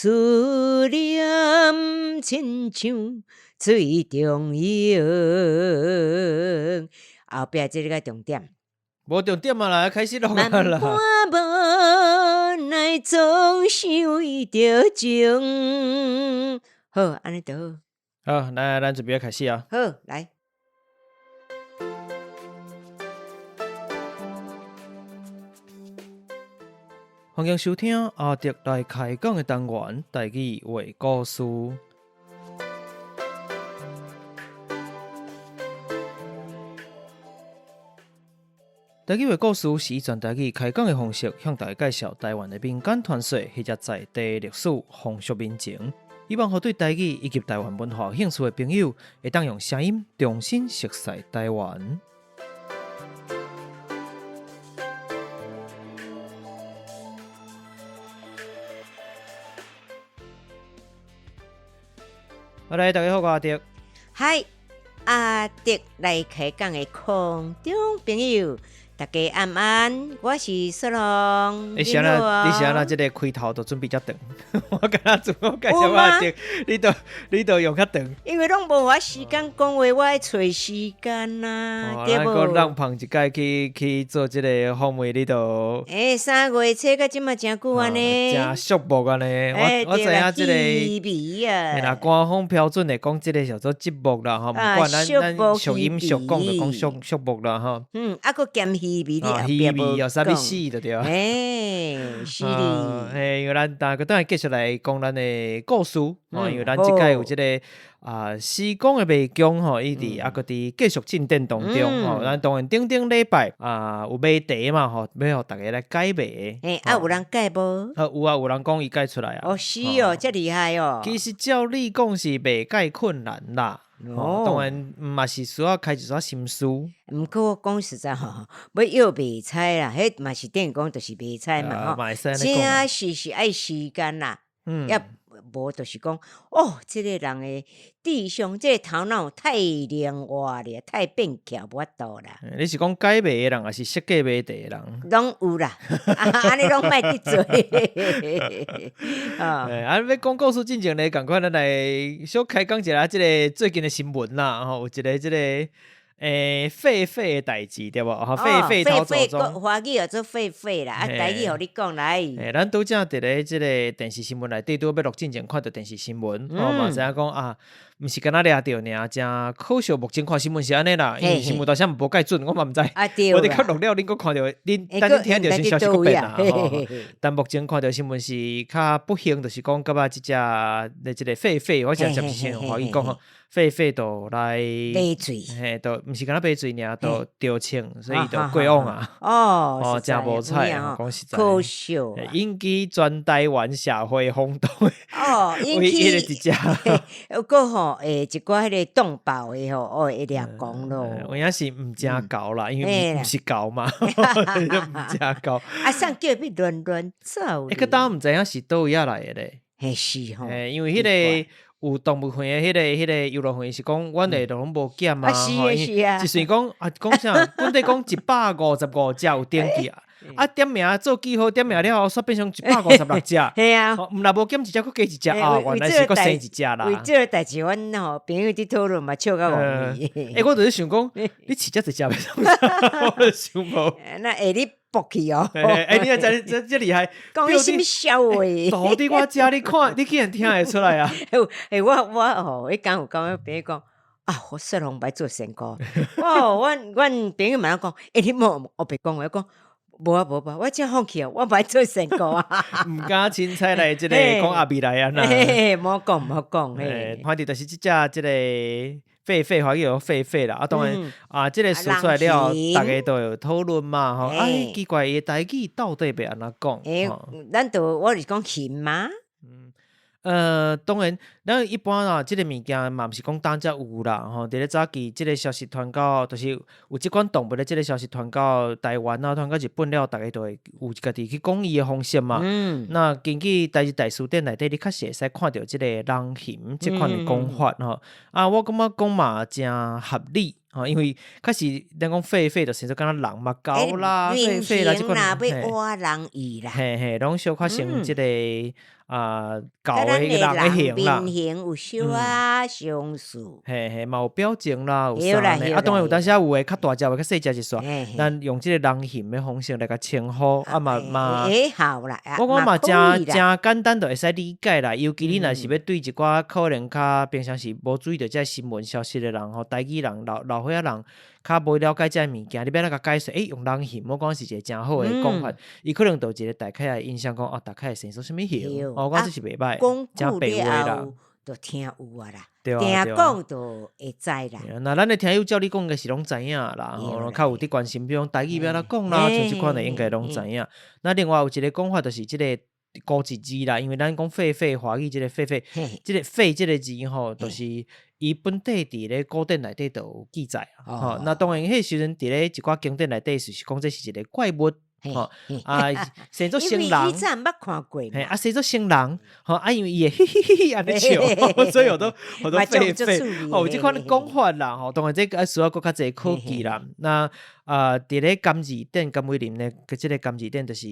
思念亲像水中涌。后壁这个重点。无重点啊啦，开始录万啊啦。般无奈，总想伊着情。好，安尼就好。好，来，咱准备要开始啊。好，来。欢迎收听阿迪来开讲的单元《台语话故事》。台语话故事是以全台语开讲的方式，向大家介绍台湾的民间传说或者在地历史、风俗民情，希望和对台语以及台湾文化有兴趣的朋友，会当用声音重新熟悉台湾。好，来，大家好，我阿迪。嗨，阿迪来开讲的空中朋友，大家晚安，我是索隆。你想啦，这个开头都准备较长，我跟他自我介绍阿迪，你都用较长。因为拢无我时间讲话，我爱找时间啦，对无？咱让旁一届去做这个访问，你都3月初到即嘛真久安尼，真寂寞安尼。我知影这个，嘿啦，官方标准来讲，这个叫做寂寞啦，哈。不管咱俗音俗讲就讲寂寞啦，哈。啊，佫兼稀微的，稀微有啥物死就对啊。是哩。因为咱大家等下继续来讲咱的故事，因为咱即届有这个施工的卖姜吼，伊伫佫伫继续进展当中吼。咱当然顶礼拜有卖茶嘛吼，要互大家来解卖。有人解无？有人讲伊解出来啊。是哦，遮厉害哦。其实照你讲是袂解困难啦。当然嘛是需要开一撮心思。毋过我讲实在吼，要要卖菜啦，迄嘛是等于讲就是卖菜嘛吼。真是爱时间啦，也无就是讲这个人的智商，这个头脑太灵活了，太变巧，无法度啦。你是讲解卖的人，还是设计卖茶的人？拢有啦，安尼拢莫得罪。要讲故事进前咧，赶快咱来小开讲一下这个最近的新闻啦，吼，有一个这个狒狒的代志对无？狒狒头中，华语叫做狒狒啦，台语互你讲来。咱拄则伫咧这个电视新闻内底，拄要录进前看到电视新闻，嘛知影讲毋是敢若掠着尔，真可惜。目前看新闻是安尼啦，因为新闻到时无介准，我嘛毋知。我哋较录了，恁佫看到，等恁听到新消息佫变啦。但目前看到新闻是较不幸，就是讲甲即只即个狒狒，我是先华语讲吼，狒狒都来杯水，都毋是敢若杯水尔，都丢清，所以都过往啊。真无彩，讲实在，可惜引起全台湾社会轰动。引起一个吼。一寡迄个动保的吼，会掠讲咯。有影是毋正高啦，因为毋是高嘛，毋正高。啥叫要乱走？个当毋知影是倒位仔来的咧。是吼。因为迄个有动物园的迄个游乐园是讲，阮哋拢无减嘛。是啊。一算讲啥？本地讲155只有登记点名做记号，点名了后，煞变成156只。系啊，毋若无减一只，佫加一只原来是佫生一只啦。为这个代志，阮吼朋友伫讨论嘛，笑到无味。我就是想讲，你饲遮一只袂创，我就想无。那下你搏去哦。你啊，真厉害。讲你什么笑话？到底我遮你看，你竟然听会出来啊？我吼，迄讲有讲朋友讲。我说拢袂做成功。阮朋友问我讲，你无我别讲，我讲无，我真放弃我袂做成功啊。毋敢凊彩来即个讲阿未来啊呐。莫讲。反正就是即只即个狒狒，华语叫狒狒啦。当然即个说出来了，大家都有讨论嘛。吼，奇怪，伊台语到底要安怎讲？我是讲琴吗？当然，咱一般啦，即个物件嘛，毋是讲当遮有啦，吼。伫咧早期，即个消息传到，就是有即款动物的即个消息传到台湾啊，传到日本了，大家都会有家己去讲伊的方式嘛。那根据台日大书店内底，你确实会使看到即个人形即款的讲法吼。我感觉讲嘛真合理。因为确实咱讲狒狒就生做敢若人嘛，狗啦、狒狒啦，即款啦，要活人语啦，拢小可成即个狗的人的形啦，面形有小啊相似，嘛有表情啦，有啥呢？当然有当时有诶较大只诶较细只一撮，咱用即个人形的方式来甲称呼，嘛，好啦，我讲嘛真简单就会使理解啦。尤其你若是要对一寡可能较平常时无注意到即新闻消息的人吼，台语人老岁仔人较无了解即物件，你要来甲解说，用人形，我讲是一个真好诶讲法，伊可能就一个大概诶印象讲，大概会生出啥物形，我讲这是袂歹，真白话啦。就听有啊啦，听讲就会知啦。那咱的听友照你讲，应该是拢知影啦。较有伫关心，比如台语要哪讲啦，像即款的应该拢知影。那另外有一个讲法，就是即个高一字啦，因为咱讲狒狒，华语即个狒狒，即个狒即个字吼，就是伊本地伫咧古典内底都有记载啊。那当然，迄时阵伫咧一寡经典内底是讲这是一个怪物。生做生人，因为以前捌看过嘛，生做生人，因为伊会嘿嘿嘿嘿安尼笑，所以有好多狒狒，有即款讲法啦，当然这个需要搁较侪科技啦。那伫咧甘字典、甘威林咧，即个甘字典就是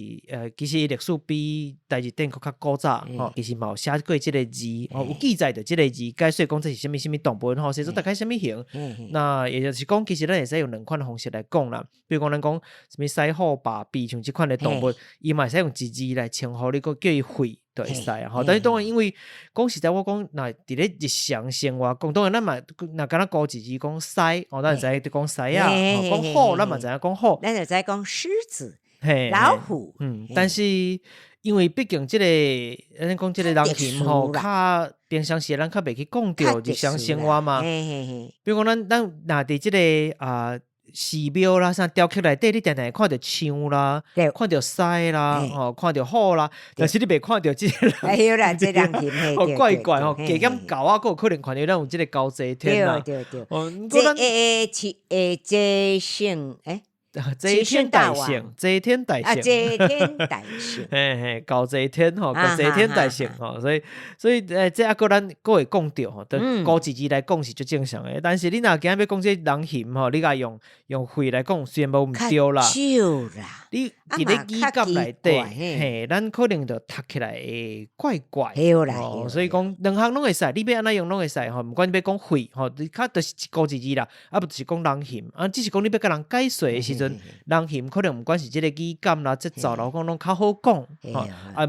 其实历史比台字典搁较古早，其实嘛有写过即个字，有记载着即个字，解说讲这是啥物动物，生做大概啥物形。那也就是讲，其实咱会使用两款方式来讲啦，比如讲咱讲什物狮虎豹比像即款的动物，伊嘛会使用字来称呼你，个叫伊喙就会使啊。但是当然，因为讲实在，我讲那伫咧日常生活，当然咱嘛，那敢若高字字讲狮，咱知讲狮啊，讲虎，咱嘛知影讲虎，咱就知讲狮子、老虎。但是因为毕竟即个，咱讲即个人形吼，较平常时咱较袂去讲到日常生活嘛。比如讲咱若伫即个寺庙啦，啥雕刻内底，你定定会看到象啦，看到狮啦，看到虎啦，但是你袂看到即个人，啦，即人形怪怪吼，加减狗啊，佫有可能看到咱有即个高祭天啦。对。这性这天大圣，这天大圣，这天大圣，高这天吼，高这天大圣吼，所以这啊个咱佫会讲到吼，高字字来讲是最正常诶。但是你若今日要讲这人形吼，你甲用喙来讲，虽然无毋对啦，你伫咧语感内底，咱可能就读起来会怪怪，所以讲两项拢会使，你要安怎用拢会使吼，毋管你要讲喙吼，你较就是高字字啦，啊不就是讲人形只是讲你要甲人解说诶时阵。人形可能毋管是即个语感啦、节奏啦，讲拢较好讲，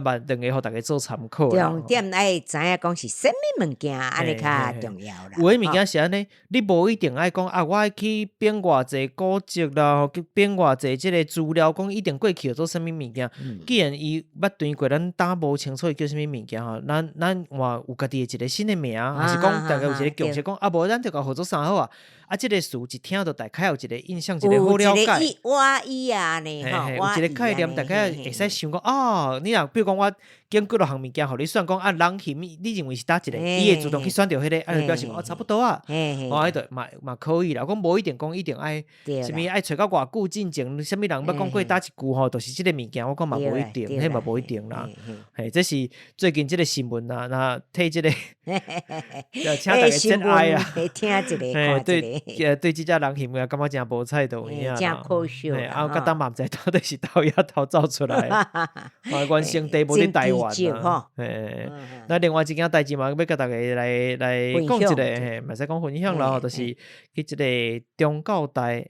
嘛两个互大家做参考。重点爱知影讲是啥物物件，安尼较重要啦。有诶物件是安尼，你无一定爱讲我爱去编偌济古籍啦，去编偌济即个资料，讲一定过去做啥物物件。既然伊捌断过，咱打无清楚伊叫啥物物件吼，咱话有家己诶一个新诶名，还是讲大家有一个共识讲无咱就甲合作啥好啊？即个词一听就大概有一个印象，一个好了解。我伊啊呢，有一个概念，大概会使想讲你若比如讲我经过落项物件，互你算讲人形，你认为是倒一个，伊会自动去选到迄个，就表示差不多啊，迄个嘛可以啦。讲无一定讲一定爱，什么爱找到偌久进前，什么人要讲过倒一句吼，就是即个物件，我讲嘛无一定，迄嘛无一定啦。这是最近即个新闻啦，那替即个，请大家真爱啊，听一个，看一个，对即只人形感觉真无彩度影真可笑。甲当嘛毋知到底是倒也偷走出来，原生地无伫台湾啊。那另外一件代志嘛，要甲大家来讲一个，嘛使讲分享啦，就是去一个中教台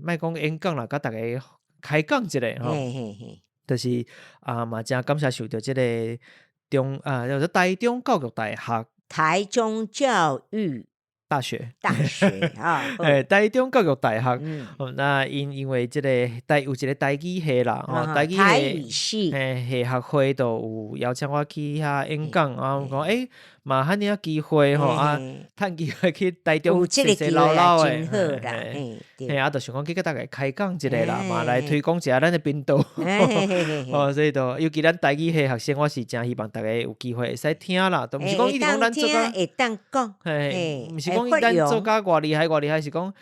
莫讲演讲啦，甲大家开讲一下吼，就是嘛真感谢受到即个叫做台中教育大学，台中教育大学台中教育大学，那因为即个有一个台语系啦，台语系系学会都有邀请我去遐演讲，讲嘛遐尔机会吼趁机会去台中踅踅唠唠诶，就想讲去甲大家开讲一下啦，嘛来推广一下咱的频道，所以就尤其咱台语系学生，我是真希望大家有机会会使听啦，都毋是讲一定讲咱做甲会当讲，毋是讲咱做甲偌厉害，是讲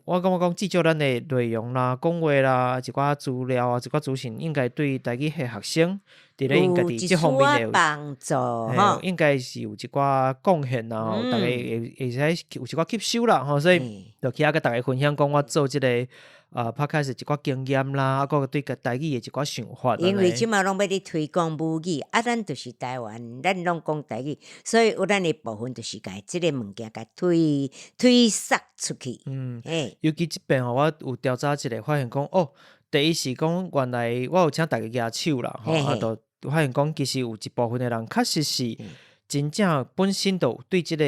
我感觉讲至少咱的内容啦、讲话啦、一寡资料啊、一寡资讯，应该对台语系学生伫咧因家己这方面的帮助吼，应该是有一寡贡献啦，吼，大家会使有一寡吸收啦，吼，所以就起来甲大家分享讲我做这个podcast 一寡经验啦，啊，个对个台语的一寡想法。因为即马拢要咧推广母语，啊，咱就是台湾，咱拢讲台语，所以有咱的部分就是甲即个物件甲推撒出去。尤其即边吼，我有调查一下，发现讲第一是讲原来我有请大家举手啦，吼，啊，就发现讲其实有一部分的人确实是。真正本身就对即个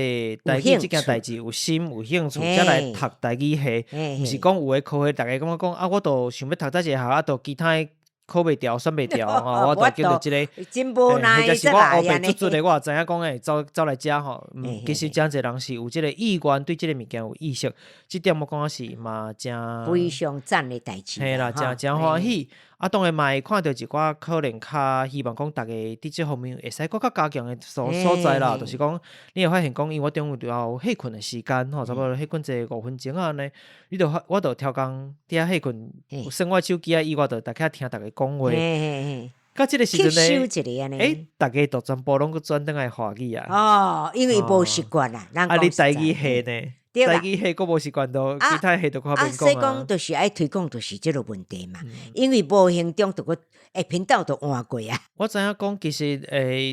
台语即件代志有心有兴趣，才来读台语系，毋是讲有诶科系，大家感觉讲我都想要读一个学，啊，都其他考袂调、选袂调吼，我都叫做即个真无奈，或者是我黑白出的，我也知影讲走来遮吼，其实真侪人是有即个意愿，对即个物件有意识，即点我讲是嘛真非常赞的代志，嘿啦，真欢喜。啊，当然嘛会看到一寡可能较希望讲大家伫即方面会使搁较加强的所在啦，就是讲你会发现讲，因为我中午就要翕困的时间吼，差不多翕困者5分钟啊安尼，我就超工伫遐翕困，耍我手机啊以外，就大家听大家讲话。到即个时阵呢，大家都全部拢去转转来华语啊。因为无习惯啦，啊，你台语系呢？台语系佫无习惯到，其他系都较免讲所以讲，就是爱推广，就是即个问题嘛。因为无形中就佫频道都换过啊。我知影讲，其实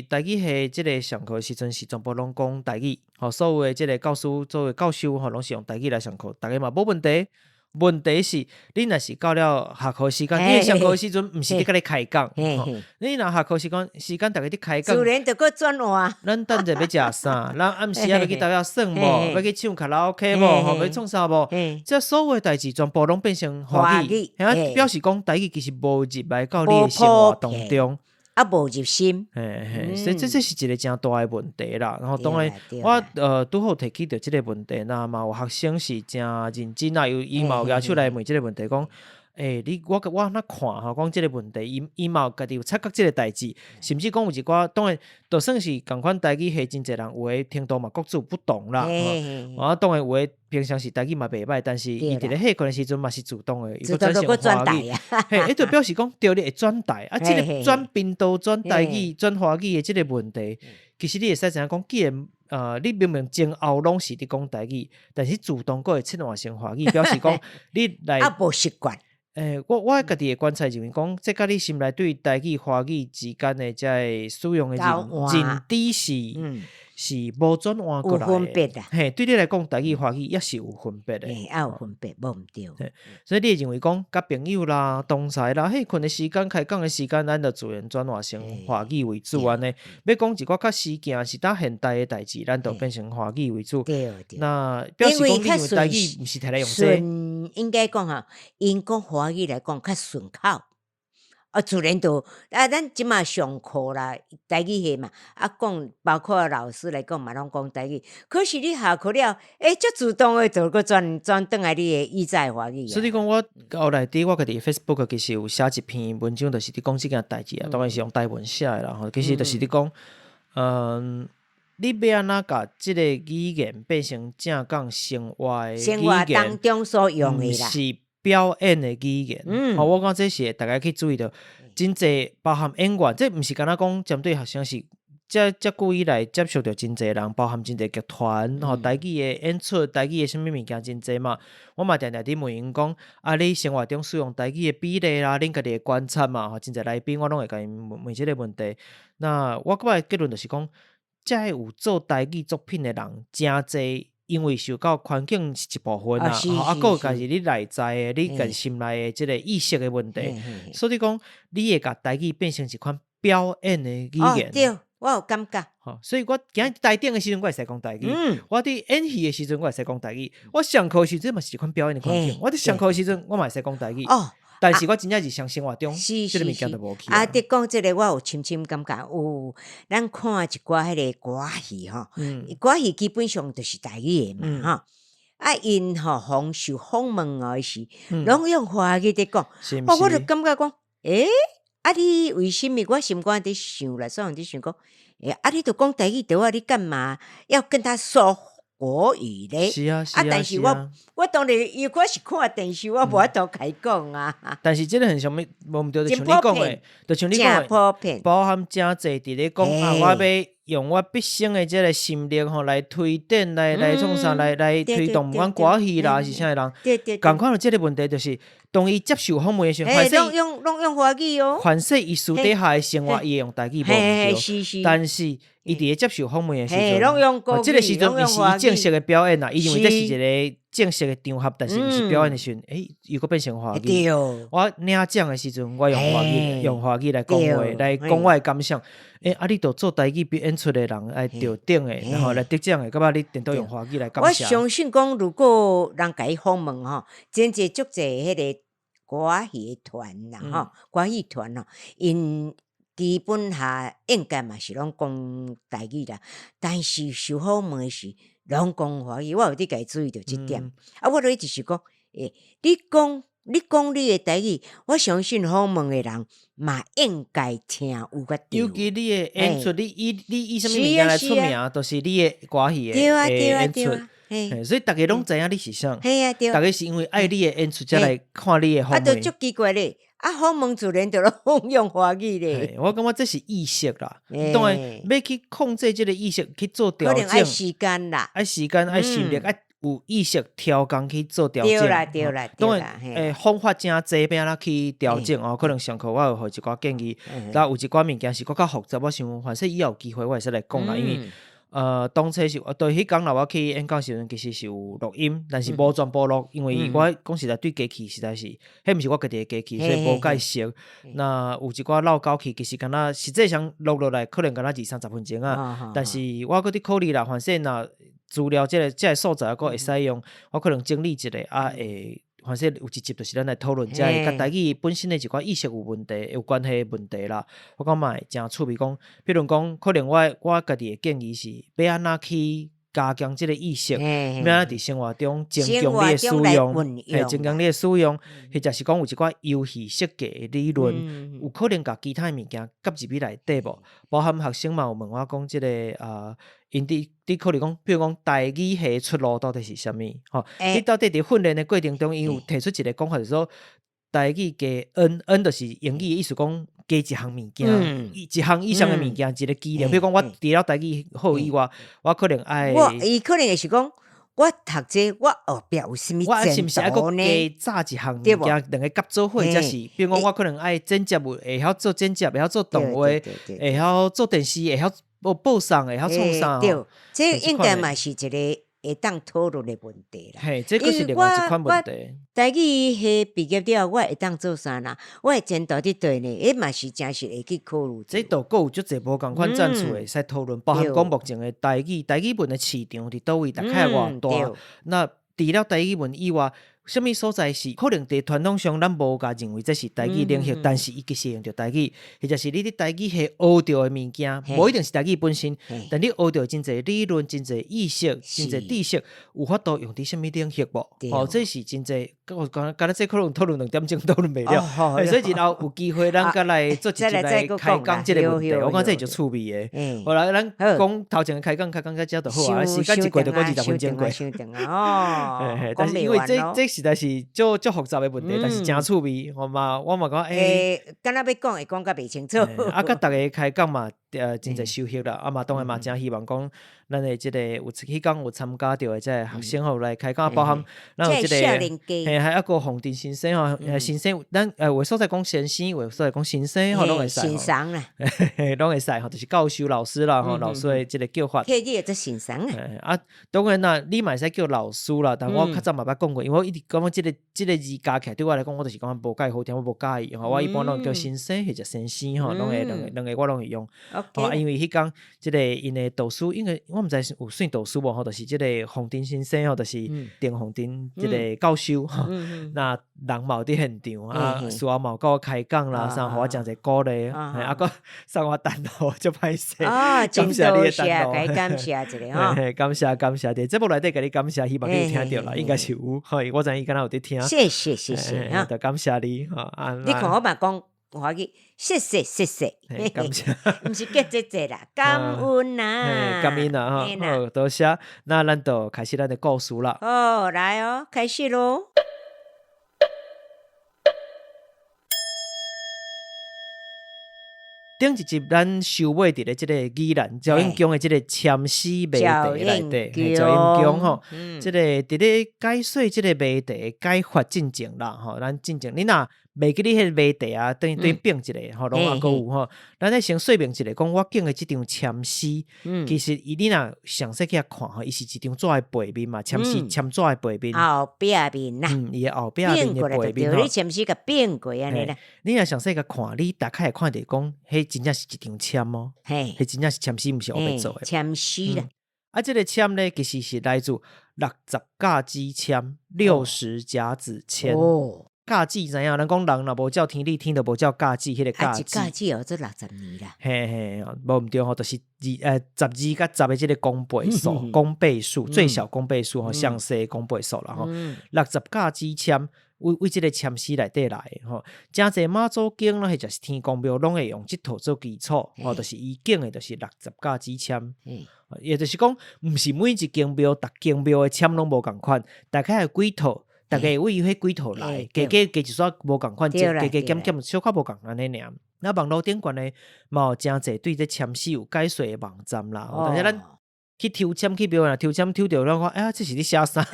台语系即个上课时阵是全部拢讲台语，吼，所有的即个教师作为教授吼，拢是用台语来上课，大家嘛无问题。问题是，你若是到了下课时间，你上课时阵毋是伫甲你开讲，你若下课时间大家伫开讲，自然就佫转换。咱等者要食啥？咱暗时要去倒遐耍无？要去唱卡拉 OK 无？吼，要创啥无？这所有代志全部拢变成华语，表示讲台语其实无入来到你的生活当中。啊，无入心，所以这是一个真大的问题啦。然后当然，我拄好提起到这个问题，那嘛有学生是真认真啊，伊嘛有举手来问这个问题，讲，我安怎看吼，讲这个问题，伊嘛有家己有察觉这个代志，甚至讲有一寡，当然，就算是共款台语系真侪人，有诶程度嘛各自有不同啦。当然有诶平常时台语嘛袂歹，但是伊伫咧翕课诶时阵嘛是主动诶，伊佫转成华语，迄就表示讲对你会转台啊，即个转频道、转台语、转华语诶即个问题，其实你会使知影讲，既然你明明前后拢是伫讲台语，但是主动佫会切换成华语，表示讲你来无习惯。我家己的观察就是讲，这甲你心内对台语、华语之间的在使用的认知是无转换过来的，有分别的。对你来讲，台语、华语也是有分别的。有分别，无毋对。所以你会认为讲，甲朋友啦、同事啦，翕困的时间、开讲的时间，咱就自然转换成华语为主安尼。要讲一寡较事件是打现代的代志，咱就变成华语为主。那表示讲，你用台语毋是摕来用这。应该讲哈，因讲华语来讲较顺口。自然就咱即马上课啦，台语系嘛，讲包括老师来讲嘛，拢讲台语。可是你下课了，足自动的就佫转转来你的语在华语。所以讲我后来我家己 Facebook 其实有写一篇文章，就是伫讲即件代志啊，当然是用台文写的啦。其实就是伫讲，你要安怎甲即个语言变成正讲生活的语言，生活当中所用的啦。表演的语言，我讲这是大家去注意到，真侪包含演员，这毋是敢若讲针对学生，是遮久以来接触到真侪人，包含真侪剧团，台语的演出，台语的啥物物件真侪嘛。我嘛定定伫问因讲，你生活中使用台语的比例啦，恁家己的观察嘛，真侪来宾我拢会甲因问即个问题。那我感觉结论就是讲，遮有做台语作品的人真侪。因为受到环境是一部分啦，佫家己你内在的，你家己心内的即个意识的问题，所以讲你会甲台语变成一款表演的语言。对，我有感觉。所以我今日台顶的时阵，我会使讲台语；我伫演戏的时阵，我会使讲台语；我上课的时阵嘛是一款表演的环境。我伫上课的时阵，我嘛会使讲台语。但是我真正日常生活中，即个物件都无去。你讲即个，我有深深感觉。咱看一寡迄个歌戏吼，歌戏基本上就是台语的嘛，因访受访问的时，拢用华语在讲。我就感觉讲，你为什么？我心肝伫想啦，所以伫想讲，你都讲台语的话，你干嘛要跟他说国语咧。是啊，是啊，但是我当然，因为我是看电视，我无法度开讲啊。但是这个很像无毋对，就像你讲的，就像你讲的，包含真侪伫咧讲啊，我要用我毕生的这个心力吼来推展，来创啥，来推动不管歌戏啦，是啥人。对。共款的这个问题就是，当伊接受访问的时候，拢用华语哦。凡是伊私底下的生活，伊会用台语无对。但是伊伫咧接受访问的时阵，这个时阵伊是伊正式的表演啦，伊认为这是一个正式的场合，但是毋是表演的时阵，又搁变成华语。我领奖的时阵，我用华语来讲话，来讲我的感想。你都做台语表演出的人来得奖的，然后来得奖的，感觉你顶多用华语来感谢。我相信讲，如果人甲伊访问吼，真侪足侪迄个歌戏团啦吼，歌戏团咯，因基本下应该嘛是拢讲台语啦，但是受访问是拢讲华语，我有伫家注意到这点。我咧就是讲，你讲你的台语，我相信访问的人嘛应该听有法度。尤其你的演出，你以什么物件来出名，都是你的歌戏的演出。所以大家拢知影你是啥。大家是因为爱你的演出才来看你的访问。都足奇怪咧，访问自然就拢用华语咧。我感觉这是意识啦，当然要去控制这个意识去做调整，可能爱时间啦，爱时间，爱心力，爱。有意识调工去做调整，对啦，当然，方法真济变啦去调整哦。可能上课我有互一寡建议，然后有一寡物件是搁较复杂，我想反正以后有机会我会使来讲啦。因为当初是对迄讲啦，我去演讲时阵其实是有录音，但是无全部录，因为我讲实在对机器实在是，迄毋是我家己的机器，所以无介熟。那有一寡老高去，其实敢若实际上录落来可能敢若20-30分钟啊，但是我搁伫考虑啦，反正若资料这个素材还会使用，我可能整理一下反正有一集就是咱来讨论，这甲台语本身的一寡意识有问题、有关系的问题啦。我感觉真趣味讲，比如讲，可能我家己的建议是，要安怎去加强这个意识，要安怎伫生活中增强你的使用，增强你的使用，或者是讲有一寡游戏设计的理论，有可能甲其他物件夹入去内底无？包含学生嘛有问我讲，这个因伫考虑讲，比如讲台语系出路到底是啥物？你到底伫训练的过程中，伊有提出一个讲法，就是说台语加 N 就是英语的意思，讲加一项物件，一项以上的物件，一个技能。比如讲我除了台语好以外，我可能爱，伊可能是讲。我读这，我后壁有啥物前途呢？加炸一项物件，两个夹做伙，才是。比如讲，我可能爱剪接，会晓做剪接，会晓做动画，会晓做电视，会晓报送，会晓创啥？对，这应该嘛是一个会当讨论的问题啦。这个是另外一款问题。台语系毕业了，我会当做啥啦？我会前途伫对呢，嘛是真实会去考虑。这都有足侪无共款战术会使讨论，包含讲目前的台语文的市场伫倒位，大概偌大。那除了台语文以外，什么所在是可能伫传统上咱无甲认为这是台语领域，但是伊其实用着台语，或者是你伫台语系学到的物件，无一定是台语本身，但你学到真侪理论、真侪意识、真侪知识，有法度用伫什么领域无？这是真侪。我讲，今日这可能讨论2点钟讨论袂了，所以日后有机会咱再来做一集来开讲这个问题。我讲这就趣味的。后来咱讲头前开讲到这就好啊，时间一过就过20分钟过。但是因为这实在是足复杂的问题，但是真趣味。我嘛讲敢若要讲会讲甲袂清楚。甲大家开讲嘛，真侪收获啦。嘛当然嘛真希望讲，咱的这个有迄讲有参加到的这学生吼来开讲，包含咱有这个。还一个红顶先生吼，先生，咱有所在讲先生，有所在讲先生吼，拢会使吼。先生啦，拢会使吼，就是教授老师啦吼，老师的这个叫法。迄个做先生当然啦，你嘛会使叫老师啦，但我较早嘛捌讲过，因为我一直感觉这个字加起来对我来讲，我就是感觉无介好听，我无介意吼。我一般拢叫先生或者先生吼，拢会两个我拢会用。因为迄讲这个因的导师，因为我毋知有算导师无吼，就是这个红顶先生吼，就是丁红顶这个教授吼。那人嘛有伫现场啊，需要嘛甲我开讲啦，啥互我讲者鼓励，个送我单咯，就歹势。感谢你的单咯，感谢一下吼。感谢的，节目内底甲你感谢，希望你听着啦，应该是有，我知伊敢若有伫听。谢谢，就感谢你你看我嘛讲华语，谢谢谢谢，感谢，毋是叫谢谢啦，感恩啦，感恩啦哈，好，多谢。那咱就开始咱的故事啦。哦，来哦，开始咯。顶一集咱收尾伫咧即个宜兰朝阳宫的即个签诗谜题内底，朝阳宫吼，即个伫咧解说即个谜题解法进程啦，吼，咱进程你若袂记你迄个谜题啊，等于变一个吼，拢也阁有吼，咱咧先说明一下，讲我拣的即张签诗，其实你若详细去看吼，伊是一张纸的背面嘛，签诗签纸的背面，后壁面啦，伊的后壁面的背面吼，你签诗甲变过安尼啦。你若详细去看，你大概会看着讲，迄真正是一张签哦，迄真正是签诗，毋是黑白做的。签诗啦，即个签咧，其实是来自60甲子签，60甲子签。甲子知影？咱讲人若无照天理，天就无照甲子，迄个甲子。甲子哦，做60年啦。嘿，无毋对吼，就是12甲10的即个公倍数，公倍数最小公倍数吼，详细公倍数啦吼。60甲子签。为即个签诗内底来的吼，真侪妈祖经啦，或者是天公庙，拢会用即套做基础，吼，就是伊经的，就是60甲子签。也就是讲，毋是每一间庙，逐间庙的签拢无共款，大概有几套，大概为伊迄几套来，加一撮无共款，加减小可无共安尼尔。那网络顶悬呢，嘛有真侪对这签诗有解说的网站啦，但是咱。去抽签去庙啦，抽签抽着，咱讲，哎呀，这是你写啥？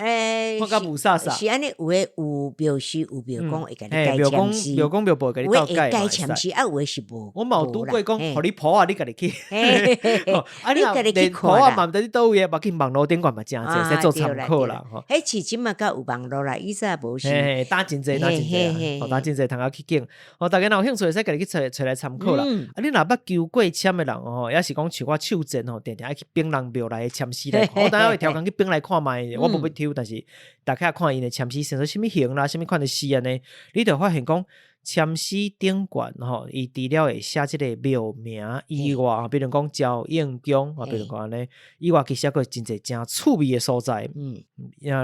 我甲无啥。是安尼，有诶有庙师，有庙公会甲你解签诗，庙公庙婆甲你教解签诗，啊，有诶是无。我嘛有拄过讲，互你谱啊，你家己去。啊，你家己去谱啊，嘛毋知你倒位，嘛去网络顶悬嘛真济，使做参考啦。迄市前嘛甲有网络啦，以前无是。打真济，打真济，通下去拣。大家若有兴趣，使家己去找来参考啦。啊，你若捌求过签诶人吼，也是讲像我手贱吼，定定爱去丙人庙来签诗来看。我等下会调工去丙来看卖，我无要抽，但是大家看因诶签诗，成做啥物形啦，啥物款诶诗安尼，你就发现讲。签诗顶悬吼，伊除了会写即个庙名以外，比如讲朝阳宫，比如讲安尼以外，其实还有真侪真趣味诶所在。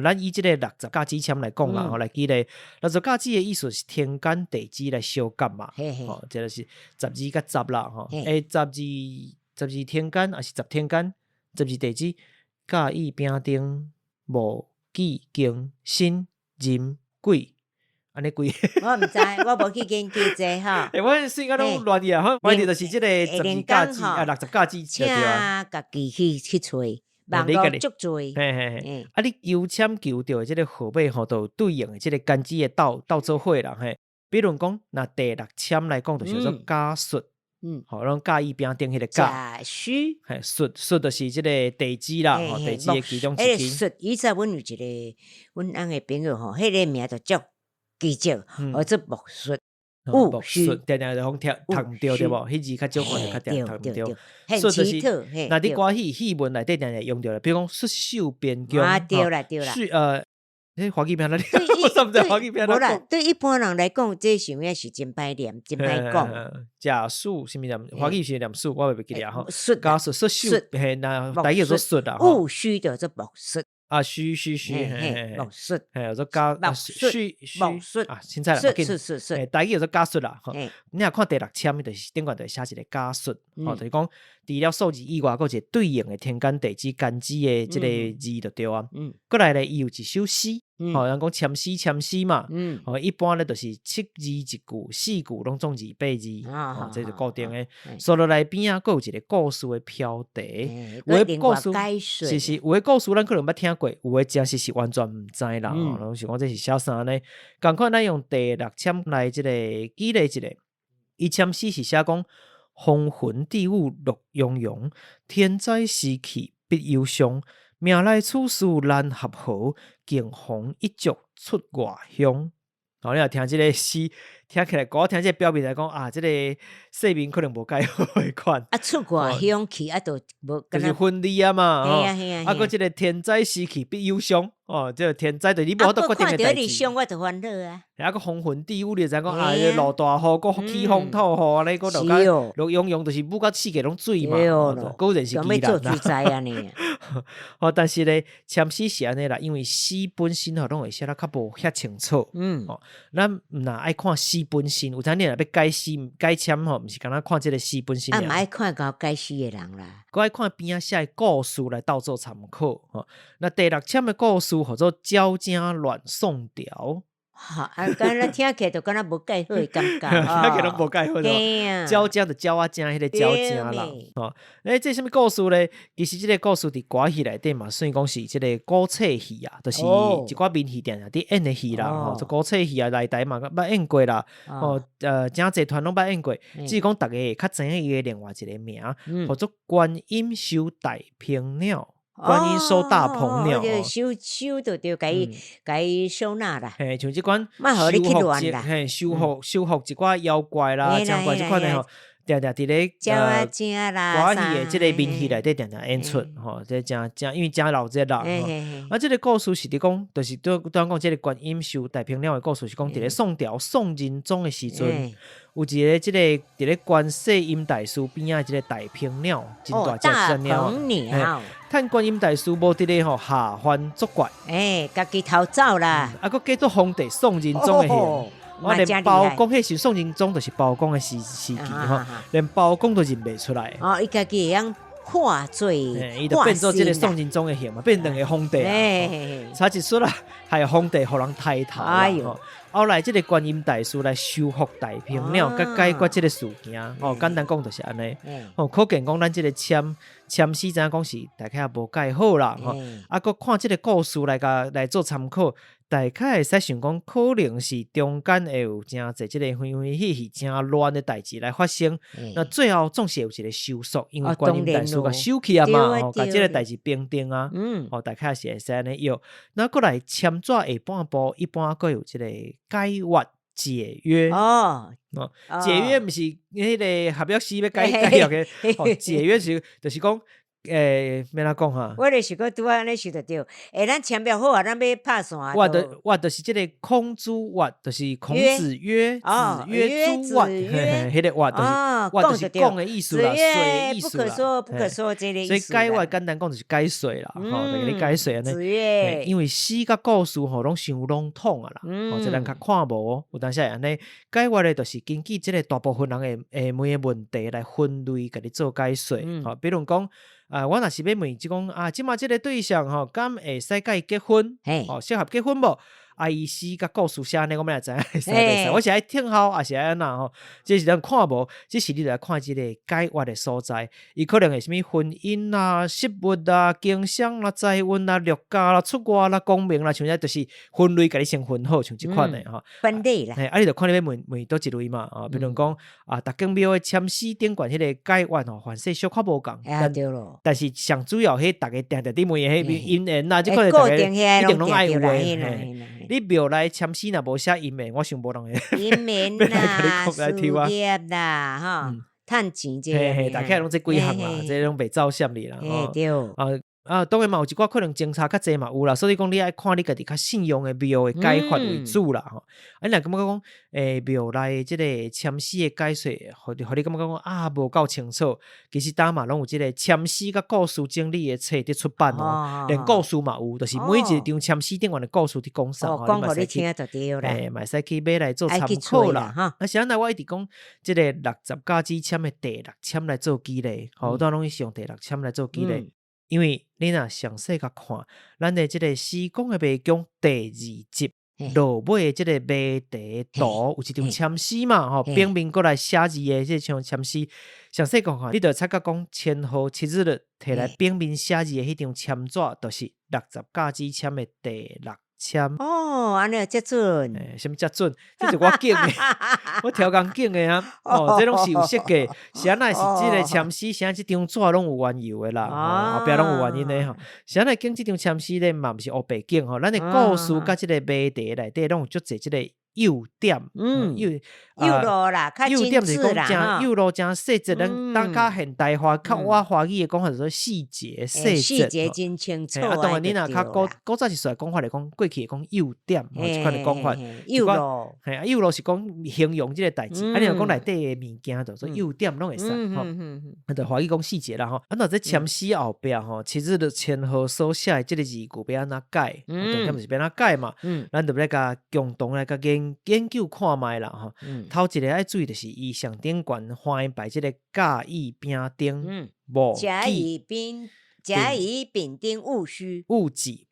咱以即个60甲子签来讲啦，来记咧60甲子诶意思是天干地支来相干嘛，即就是12甲10啦，吼，12天干还是10天干，12地支甲乙丙丁戊己庚辛壬癸。安尼贵，我毋知，我无去研究这哈。我算甲拢乱去啊！我一定就是即个12甲子啊，60甲子对啊。家己去找，网络足多。啊，你求签求到的即个号码吼，都有对应的即个干支的斗做伙啦嘿。比如讲，那第6签来讲，就是做甲戌，吼，咱甲乙丙丁迄个甲戌，戌就是即个地支啦，吼，地支的其中一支。以前阮有一个阮翁的朋友吼，迄个名就叫。记者，或者木戌，木戌，定定就讲读唔对对无？迄字较少看，较定读唔对。很奇特，那伫歌戏文内底定定用着啦，比如讲戌秀边疆，对啦。迄华语片哪里？我怎唔知华语片哪讲？对一般人来讲，这想要是真歹念，真歹讲。假数什么念？华语是念数，我袂记了吼。戌，甲戌秀，嘿，那第一做戌啦。戊戌就做木戌。戌，木戌，有做甲戌啊，凊彩啦，戌，第二有做甲戌啦，你若看第6签，就是顶悬就写一个甲戌，就是讲除了数字以外，佫一个对应的天干地支干支的即个字就对啊。过来咧，伊有一首诗，人讲签诗嘛，一般咧就是7字一句，4句拢总200字，这就固定的。所落来边啊，佫有一个故事的标题，有的故事是有的故事，咱可能捌听过，有的真是完全毋知啦。拢想讲这是写啥呢？赶快咱用第6签来即个举例一下，伊签诗是写讲。风云地雾乐融融，天灾时期必忧伤。命来处事难合合，敬逢一族出外乡。你若听这个诗，听起来，我听这个标题来讲啊，这个说明可能无介好的款。出外乡去啊，都无。就是婚礼啊嘛，啊，佫这个天灾时期必忧伤，这天灾对你无法度决定的代志。看到你伤我就烦恼啊。还个风云地雾，你知讲落大雨，搁起风透雨，安尼搁落用用，就是舞到四界拢水嘛，果然是奇难啦。但是咧，签诗是安尼啦，因为诗本身拢会写得较无遐清楚。咱若爱看诗本身，有阵你若要改诗改签毋是干那看这个诗本身。毋爱看到改诗的人啦，搁爱看边仔写的故事来当做参考。那第6签的故事叫做《交加乱宋调》。敢若听起来就敢若无介好的感觉，听起来拢无介好的。交加就交啊加，迄个交加啦。这什么故事咧？其实这个故事伫歌戏内底嘛，算讲是这个古册戏啊，就是一寡民戏店伫演的戏啦。这古册戏啊内底嘛捌演过啦。真济团拢捌演过，只是讲大家会较知影伊的另外一个名，叫做观音收大鹏鸟。观音收大鹏鸟，收就对，甲伊收纳啦。像这款修复一寡妖怪啦，像怪这款的吼，定定伫咧歌戏的这个民戏内底定定演出吼，这真因为真老这啦。这个故事是伫讲，就是当讲这个观音收大鹏鸟的故事是讲伫咧宋朝宋仁宗的时阵。有一个这个伫咧观世音大师边仔这个大鹏鸟，真大只鸟。看观音大师无伫咧下凡作怪，家己逃走啦。佫嫁做皇帝宋仁宗的戏。我连包公迄时宋仁宗就是包公的时期连包公都认袂出来。伊家己会晓化罪，伊就变做这个宋仁宗的戏嘛，变两个皇帝差一出啦，还有皇帝互人抬头啦。后来这个观音大师来修复大鹏鸟，甲解决这个事件。简单讲就是安尼。可见讲咱这个签诗怎讲是大概也无介好啦。佫看这个故事来做参考。大概会使想讲，可能是中间会有真侪这个欢欢喜喜、真乱的代志来发生。那最后总是有一个收束，因为观音大师甲收起啊嘛，甲这个代志平定啊。大概是会使安尼用。那过来签纸下半部，一般佫有这个改约解约。解约不是迄个合约诗要改约的。解约就是讲。免哪讲哈？我就是讲拄安尼想着对，咱签表好啊，咱要拍线。我就是这个孔子约，就是孔子曰，子曰诸约，迄个就是讲的意思啦，水的意思啦。不可说这个意思。所以改约简单讲就是改水啦，就给你改水安尼。因为诗甲故事拢伤笼统啊啦，这人较看无，有当时安尼改约咧，就是根据这个大部分人的每个问题来分类，给你做改水。比如讲。我若是要问即讲即马即个对象敢会使甲伊结婚？适合结婚无？伊诗甲故事写安尼，我们也知影会使袂使。我是爱听候，也是爱安那这是咱看无，这是你来看即个改约的所在。伊可能会什么婚姻啦、食物啦、经商啦、财运啦、陆家啦、出外啦、功名啦，像这就是分类，甲你先分好，像即款的分类啦。你就看你要问倒一类嘛比如讲逐间庙的签诗顶悬迄个改约范式小可无共。对咯。但是上主要逐个定伫问迄因缘啦，即可能大家一定拢爱有的。你庙内签诗若无写因缘，我想无人会。因缘啦，事业啦，趁钱这。大概拢这几项啦，这拢袂走闪你啦。对。当然嘛有一寡可能侦查较济嘛有啦，所以讲你爱看你家己较信用的庙的解法为主啦。你若感觉讲庙内即个签诗的解说，互你感觉讲无够清楚。其实当嘛拢有即个签诗甲故事整理的册伫出版连故事嘛有，就是每一张签诗顶悬的故事伫讲啥。讲互你听就对啦。嘛使去买来做参考啦。是安那我一直讲即个60甲之签的第6签来做举例，好多拢是用第6签来做举例。因为你若详细甲看，咱的即个诗讲的迷宫第2集落尾的即个谜题图，有一张签诗嘛，平面过来写字的即张签诗，详细讲你就察觉讲千号七日摕来平面写字的迄张签纸，就是60甲之签的第6签。安尼遮准？什么遮准？这是我拣的，我挑工拣的啊。这拢是有设计，是安那是这个签诗，写这张纸拢有缘由的啦，后壁拢有原因的是安那拣这张签诗咧嘛，不是黑白拣咱的故事甲这个谜题内底拢有足侪这个幼点，幼路啦，较幼点精就是讲致啦，真幼路真细节，咱当较现代化，较我华语的讲法就是说细节细节，细节真清楚啊，当然你若较古早是说讲法来讲，过去会讲幼点，即款的讲法。幼路，幼路是讲形容即个代志，啊，你若讲内底的物件，就说幼点拢会使，吼，就华语讲细节啦，吼。啊，那这签诗后壁吼，其实就前后所写的即个字句要安怎改，重点是要安怎改嘛，咱就要甲共同来甲研究看卖啦，吼。头一个爱注意就是伊上顶悬翻摆即个甲乙丙丁，甲乙丙丁戊戌，戊己，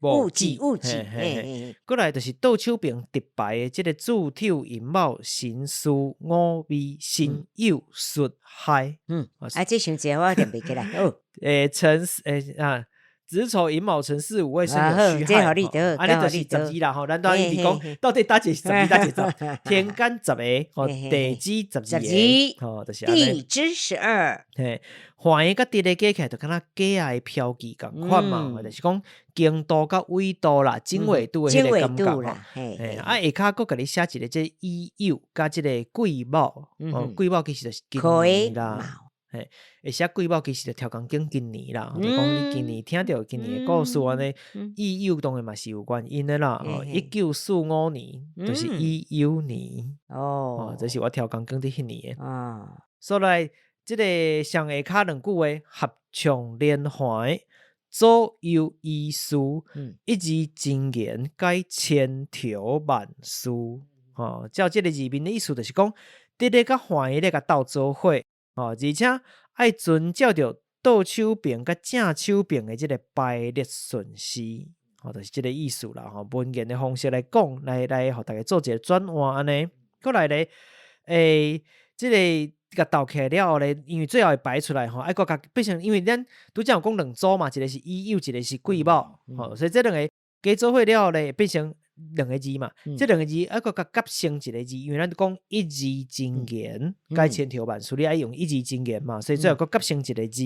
过来就是倒手边直排的即个子丑寅卯辰巳午未申酉戌亥，这想一下我念袂起来，子丑寅卯辰巳午未申酉戌亥，这好你得，安尼就是十二啦吼。咱当然讲到底搭一12搭一10，天干10个，地支12个，吼，就是地支12。嘿，换个甲地咧加起来，就敢若假的标记共款嘛，就是讲经度甲纬度啦、经纬度的迄个感觉啦。下骹佫甲你写一个即乙酉甲即个癸卯，癸卯其实就是今年啦。会写癸卯其实就超讲今年啦，就讲你今年听到今年的故事安尼，乙酉当然嘛是有原因的啦。1945年就是乙酉年，这是我超讲讲伫迄年的。所以即个上下骹两句话合唱连环，左右意思，一字真言改千条万绪。照即个字面的意思就是讲，直咧甲反咧甲斗做伙。而且爱遵照着倒手边甲正手边的即个排列顺序，就是即个意思啦。文言的方式来讲，来互大家做一个转换安尼。过来咧，即个甲斗起来了后咧，因为最后会排出来爱甲变成，因为咱拄则有讲两组嘛，一个是乙酉，一个是癸卯，所以这两个加做伙了后咧，变成两个字嘛，这两个字甲合成一个字，因为咱讲一字真言改千条万绪，你爱用一字真言嘛，所以最后合成一个字，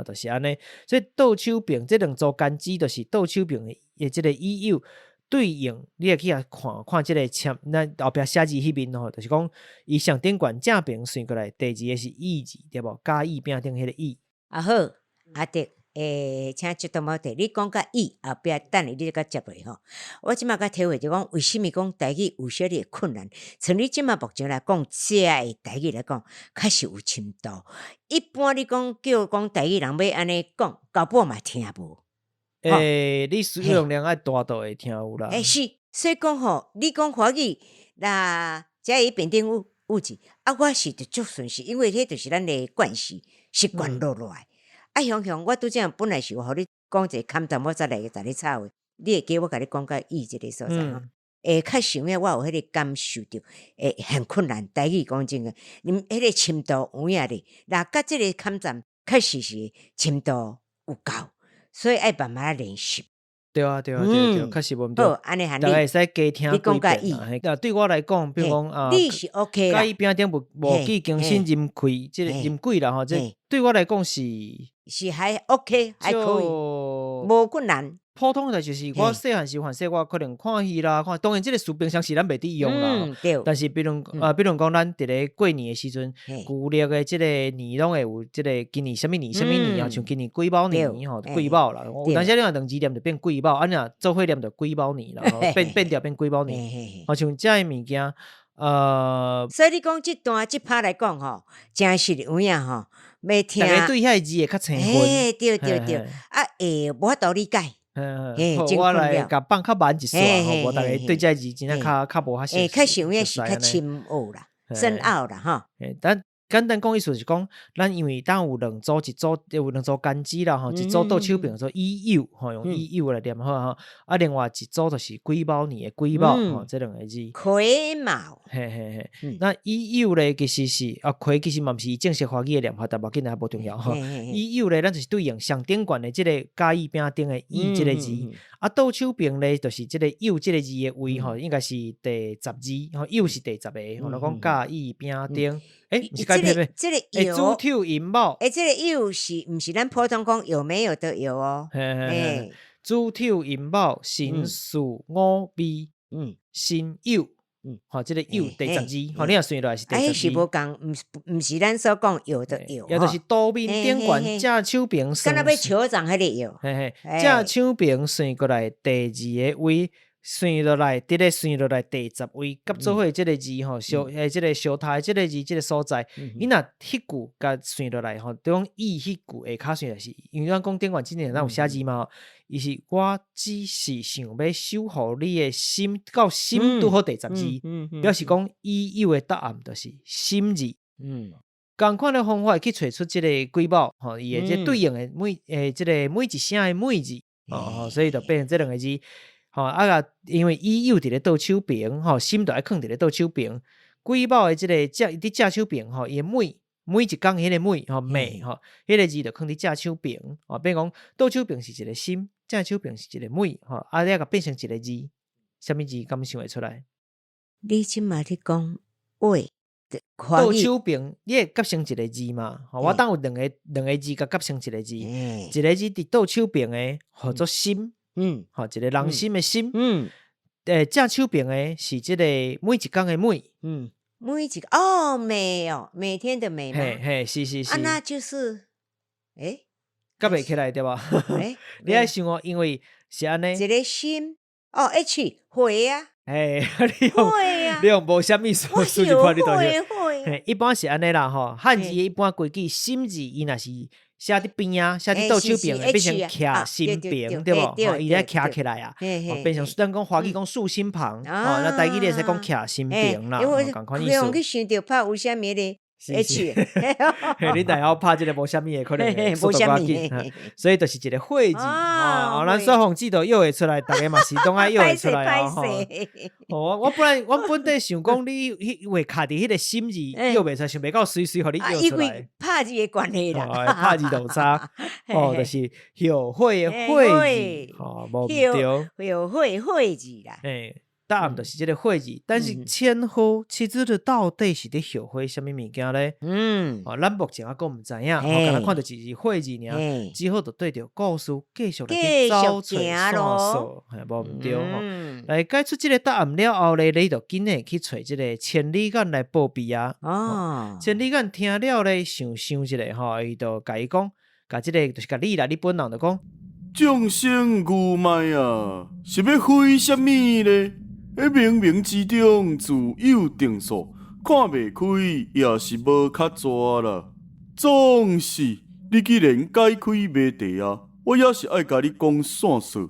就是安尼。所以倒手边这两组干字，就是倒手边的这个乙酉对应，你会去看这个签，咱后壁写字迄边就是讲伊上顶悬正边算过来，第二个是乙字，对无？甲乙丙丁迄个乙。好，得。请接到毛地，你讲甲伊后壁等下你甲接落吼。我即马甲体会就讲，为什么讲台语有些的困难？从你即马目前来讲，这的台语来讲，确实有深度。一般你讲叫讲台语人要安尼讲，搞不好嘛听无。你使用量爱大都会听有啦。是，所以讲吼，你讲华语那甲乙丙丁戊己，我是就足顺势，因为迄就是咱的惯势习惯落来。雄，我拄则本来是互你讲一个勘探，我再来甲你插话。你会记我甲你讲甲伊即个所在吼？较想要我有迄个感受着，很困难。台语讲真个，迄个深度有影咧。那甲即个勘探确实是深度有够，所以爱慢慢练习。对，确实无毋对。安尼，大家会使加听你讲甲伊，对我来讲，比如讲你是 OK 啦。甲伊丙丁无记更新任开，即个任贵啦吼，这对我来讲是还 OK， 还可以，无困难。普通的就是我细汉时说我可能看戏啦，当然这个事平常时咱袂伫用啦。但是比如讲咱伫咧过年的时阵，旧历的即个年拢会有即个今年什么年啊，像今年癸卯年吼，癸卯啦。但是你若两字念就变癸卯，若做伙念就癸卯年啦，变掉变癸卯年。好像这物件，所以你讲这段这趴来讲吼，真是有影吼，要听。大家对遐字会较清分。对，无法度理解。我来甲放较慢一撮，无大家对这字真正较无遐熟悉。较想是较深奥啦，深奥啦哈。但简单讲意思是讲，咱因为当有两组，一组有两组干支啦吼，一组倒手边说乙酉吼，用乙酉来念好吼，另外一组就是癸卯年的癸卯吼，这两个字。癸卯。那乙酉咧其实是癸其实嘛毋是正式华语的念法，但无紧还无重要吼。乙酉咧，咱就是对应上顶悬的即个甲乙丙丁的乙即个字，倒手边咧就是即个酉即个字的位吼，应该是第10字，酉是第10个，我讲甲乙丙丁。不是这个有子丑寅卯，这个酉是毋是咱普通讲有没有的有哦？子丑寅卯辰巳午未申酉这个酉第10字，你若算落来是第10字。是无共，毋是咱所讲酉的酉，也就是刀面顶悬正手边，敢若要手掌迄个酉，正手边算过来第2个位。算落来，伫咧算落来第10位，甲做伙即个字吼，即个小台即个字即个所在，你若迄句甲算落来吼，对讲伊迄句下骹算来是，因为咱讲顶悬之前咱有写字嘛，伊是我只是想要守护你的心，到心拄好第10字，表示讲伊有的答案就是心字。共款的方法去找出即个瑰宝吼，伊的即对应的即个每一声的每字，所以就变成这2个字。因为伊酉伫咧倒手边，心就爱囥伫咧倒手边。瑰宝的即个伫正手边，伊每一工迄个每每迄个字就囥伫正手边，变讲倒手边是一个心，正手边是一个每，你甲变成一个字，啥物字敢想会出来？你即马伫讲喂，倒手边你会夹成一个字嘛？我当有两个字甲夹成一个字，一个字伫倒手边的叫做心。一个人心的心，正手边的是即个每一工的每，每一个每天的每嘛，是，那就是夹袂起来对吧？你爱想哦，因为是安尼，一个心H 会啊，你用无啥物数字判你都会，一般是安尼啦吼，汉字一般规矩心字伊若是。写伫边啊，写伫倒手边的，变成徛心边，对无？伊咧徛起来啊，变成咱讲华语讲竖心旁，那台语你会使讲徛心边啦，共款意思。我去想着拍有啥物咧 H， 你但要拍即个无啥物的可能速度较紧，所以就是一个会字咱说红字都约会出来，大家嘛是拢爱约会出来啊。我本底想讲你会卡伫迄个心字约袂出来，想袂到随互你约出来。因为拍字的关系啦，拍字就差就是后会的会字，无对，后会字啦。答案就是这个会字，但是前后其实的到底是伫后悔什么物件咧？咱目前还讲唔知影，敢若看到只是会字尔，之后就对着故事继续来去找找线索，无唔对吼。来解出这个答案了后咧，你就紧诶去找这个千里眼来报备啊！千里眼听了咧，想一下吼，伊就甲伊讲，甲这个就是甲你啦，你本人就讲，众生愚昧啊，是要毁什么咧？喺冥冥之中自有定数，看袂开也是无较抓啦。总是你既然解开谜题啊，我也是爱甲你讲线索。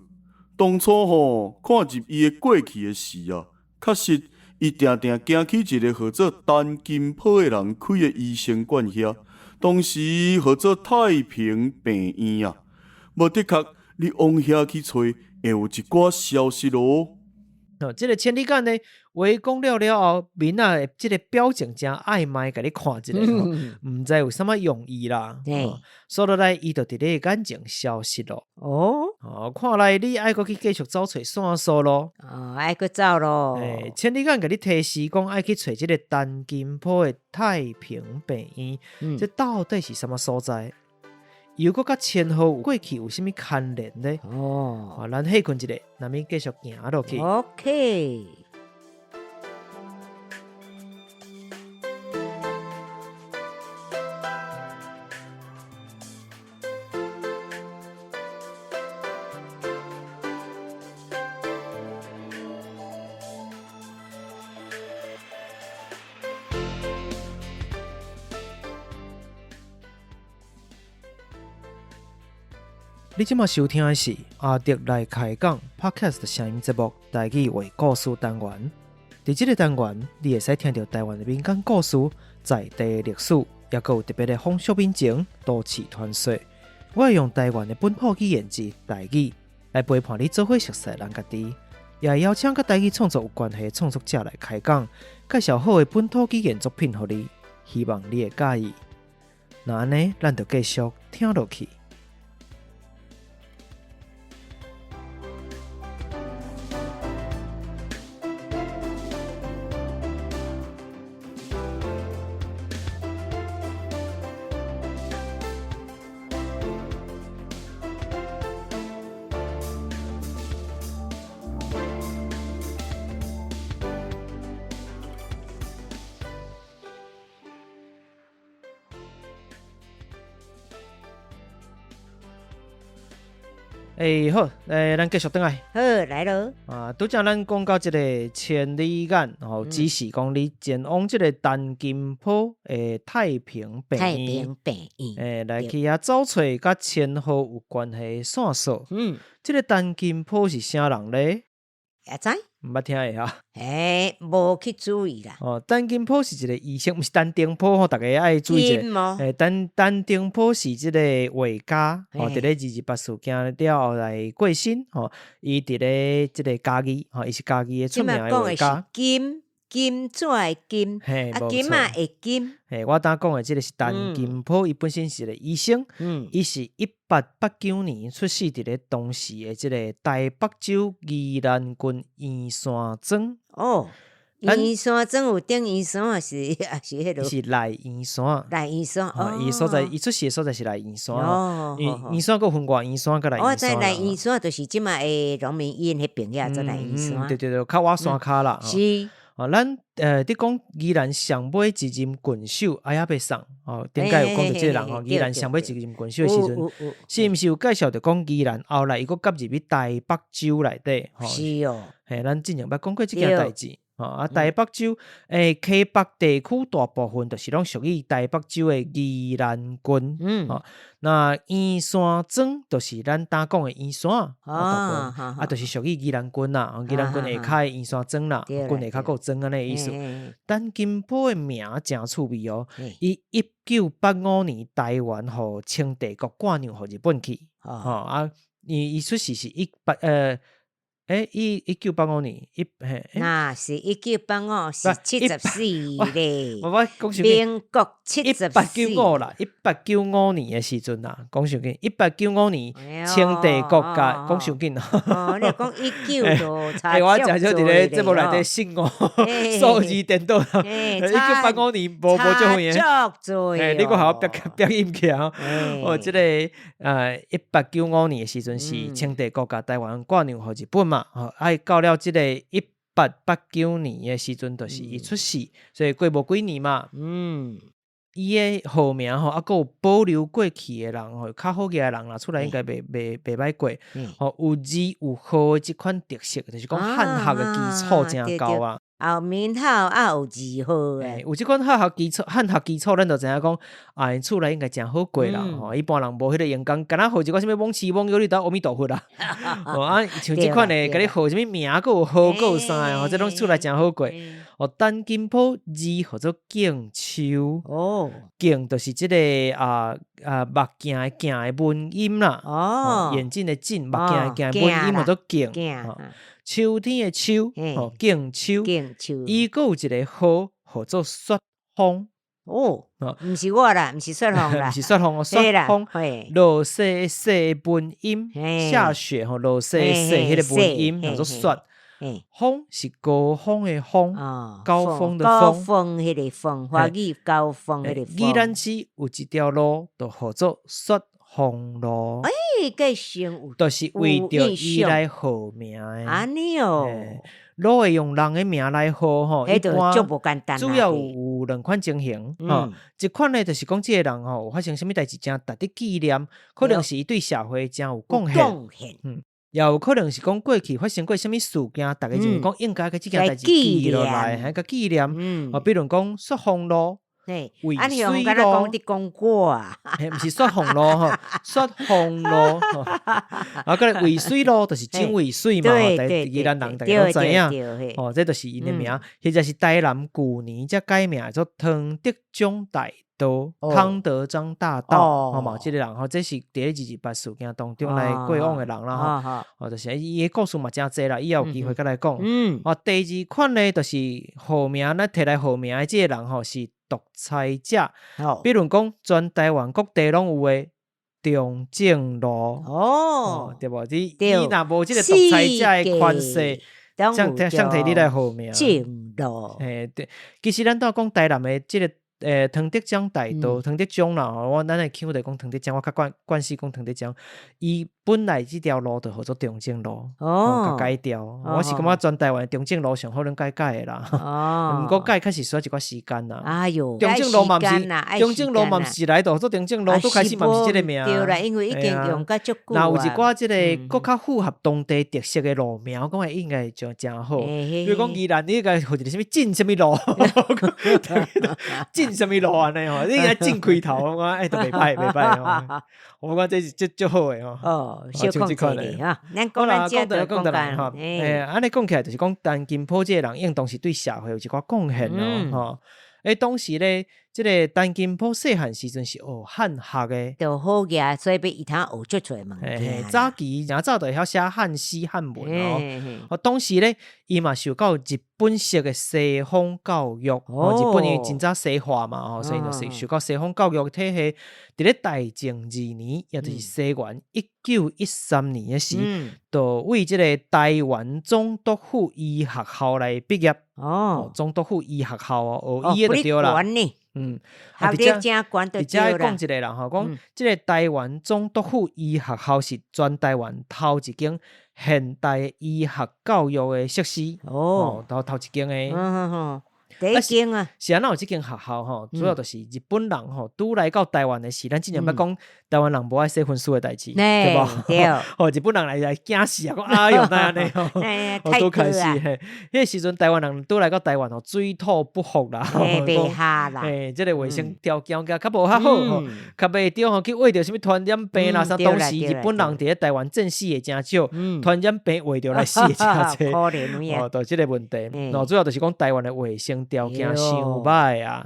当初吼看入伊的过去的事啊，确实伊定定行去一个号做陈金宝的人开的医生馆遐，当时号做太平病院啊。无的确，你往遐去找，会有一寡消息咯。这个千里眼呢，话讲了后，面啊，这个表情真暧昧，甲你看一下，唔知有什么用意啦。所以来，伊就伫咧眼睛消失咯。看来你爱搁去继续找找线索咯。爱搁走咯。千里眼甲你提示讲，爱去找这个陈金宝的太平病院，这到底是什么所在？又搁甲前后过去有啥物牵连呢？咱休困一下，咱们继续行落去。OK。你即马收听的是阿迪来开讲 Podcast 声音节目《台语话故事单元》。伫即个单元，你会使听到台湾的民间故事、在地的历史，也有特别的风俗民情、都市传说。我会用台湾的本土语言之台语来陪伴你做伙熟悉咱家己，也会邀请甲台语创作有关系的创作者来开讲，介绍好的本土语言作品给你，希望你会介意。那安尼，咱就继续听落去。好，咱继续转来。好，来咯。拄则咱讲到这个千里眼，只是讲你前往这个陈金浦的太平病院，来去遐找找甲前后有关系的线索。这个陈金浦是啥人咧？也知。毋捌听的哈，无去注意啦。陈金浦是一个医生，毋是陈定浦吼，大家爱注意者。陈定浦是即个画家，伫咧228事件了后来过身，伊伫咧即个嘉义，伊是嘉义的出名的画家。金怎会金？金嘛会金。我当讲的即个是陈金浦，伊本身是一个医生，伊是1889年出世伫咧当时的即个台北州宜兰郡圆山庄。圆山庄有顶圆山啊，是迄落。是内圆山。内圆山伊所在，伊出世的所在是内圆山。圆山佫分外圆山佫内圆山。我知内圆山就是即马的农民医院迄边遐做内圆山。对，较挖山骹啦。是。咱你讲宜兰上尾一任郡守阿亚伯桑顶解有讲到即个人宜兰上尾一任郡守的时阵，是毋是有介绍着讲宜兰后来伊佫夹入去台北州内底？是哦，咱之前捌讲过即件代志。台北州溪北地区大部分就是拢属于台北州的宜兰郡。那圆山庄就是咱打讲的圆山，就是属于宜兰郡啦。宜兰郡下骹的圆山庄啦，郡下骹佫有庄安尼意思。陈金浦的名真趣味哦，伊1985年台湾互清帝国割让互日本去。伊出世是1985年，那是1985是74咧。我讲啥？民国74啦，1895年的时阵啦，讲啥紧？1895年清帝国甲讲啥紧啦？你讲19就差我常常伫咧节目内底信数字颠倒啦。1985年无这份嘢，你个好表音起啊！这个1895年的时阵是清帝国甲台湾割让互日本嘛。到了即个1889年的时阵，就是伊出世，所以过无几年嘛。伊的号名还佫有保留过去的人较好嘅人啦，出来应该袂歹过。有字有号的即款特色，就是讲汉学的基础真高啊。后面头有字号诶，有即款汉学基础，咱就知影讲，厝内应该真好过啦。一般人无迄个用功，敢若号一个什么网痴网友，你倒阿弥陀佛啦。像即款诶，甲你号什么名，佫有号，佫有啥诶，即种厝内真好过。陈金浦字号做敬秋。敬就是即个目镜诶镜诶文音啦。眼睛诶镜，目镜诶镜诶文音叫做敬。秋天的秋，敬秋，伊佫有一个号，号做雪峰。毋是我啦，毋是雪峰啦，毋是雪峰雪峰，落雪雪文音，下雪落雪雪迄个文音叫做雪。峰是高峰的峰，高峰的峰，高峰迄个峰，华语高峰迄个峰。宜兰市有一条路，就号做雪峰路。就是为着伊来号名诶。安尼哦，路会用人诶名来号吼，一般主要有两款情形。一款呢就是讲即个人有发生什么代志真值得纪念，可能是伊对社会真有贡献。也有可能是讲过去发生过什么事件，大家就讲应该甲即件代志记落来，还甲纪念。比如讲雪峰路。渭水路，讲啲讲过啊，毋是雪峰路雪峰路。个渭水路就是真渭水嘛，宜兰人大家都知影。这就是因的名。或者是台南旧年才改名做汤德庄大道、汤德庄大道，好嘛？这个人这是第228事件当中来过往的人啦。就是伊的故事嘛真济啦，以后有机会再来讲。第二款呢，就是号名，咱摕来号名的这个人是独裁者，比如讲全台湾各地拢有的中正路，对无？你若无这个独裁者的权势，想摕你来号名。正路，对，其实咱都讲台南的这个唐德江大道，唐德江啦，我咱会腔就讲唐德江，我较惯势讲唐德江。伊本来即条路就叫做中正路，甲改掉。我是感觉全台湾中正路上好能改的啦。毋过改确实需要一寡时间啦。哎哟，中正路嘛毋是，中正路嘛毋是来到做中正路，拄开始嘛毋是即个名。对啦，因为已经用甲足久啊。那有一寡即个佫较符合当地特色的路名，我讲应该就真好。比如讲宜兰，你个或者什么进什么路，进什么路安尼吼，你应该进开头，我讲都袂歹袂歹。我讲这足好诶吼。哦，小讲一下哈，咱讲咱遮就讲干吼。安尼讲起来就是讲陈金波这个人，应当是对社会有一寡贡献咯吼。当时咧，即个陈金波细汉时阵是学汉学诶，就好个，所以要伊通学足侪物件。早期真早就会晓写汉诗汉文哦。当时咧，伊嘛受到日本式诶西方教育，日本伊真早西化嘛，所以就受到西方教育体系。伫咧大正2年，也就是西元1913年诶时，就为即个台湾总督府医学校来毕业。总督府医学校学医诶就对啦。学历真悬就对啦。讲一个啦，讲即个台湾总督府医学校是全台湾头一间现代医学教育诶设施。头一间诶。第一间啊，是安怎有即间学校吼？主要就是日本人吼，拄来到台湾的时，咱之前捌讲台湾人无爱写分数的代志，对无？对，日本人来惊死啊！讲哎哟，那安尼吼，都开始迄个时阵，台湾人拄来到台湾吼，水土不服啦，袂下啦，即个卫生条件较无较好吼，较袂着吼，去为着什么传染病啦，啥当时日本人伫咧台湾正死的真少，传染病为着来死的真可怜有就即个问题。主要就是讲台湾的卫生条件伤歹啊！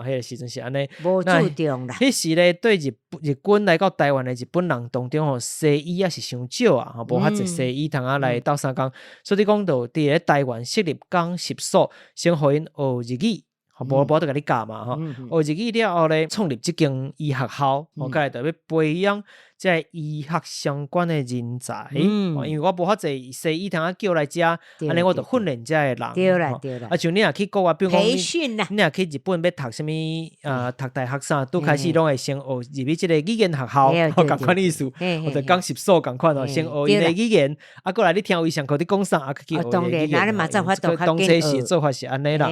迄个时阵是安尼，无注重啦。迄时咧，对日军来到台湾的日本人当中吼，西医也是伤少啊，无遐济西医通来斗相共，所以讲就伫咧台湾设立讲习所，先互因学日语。无得甲你教嘛学日语了后咧，创立即间医学校，甲来就要培养即个医学相关的人才。因为我无遐济西医通叫来遮，安尼我就训练遮的人。对啦对啦。像你若去国外，比如讲培训啦，你若去日本要读什么读大学啥，拄开始拢会先学入去即个语言学校，共款意思，或者讲习所共款先学因的语言，过来你听伊上课伫讲啥，去学伊的语言。当初是做法是安尼啦。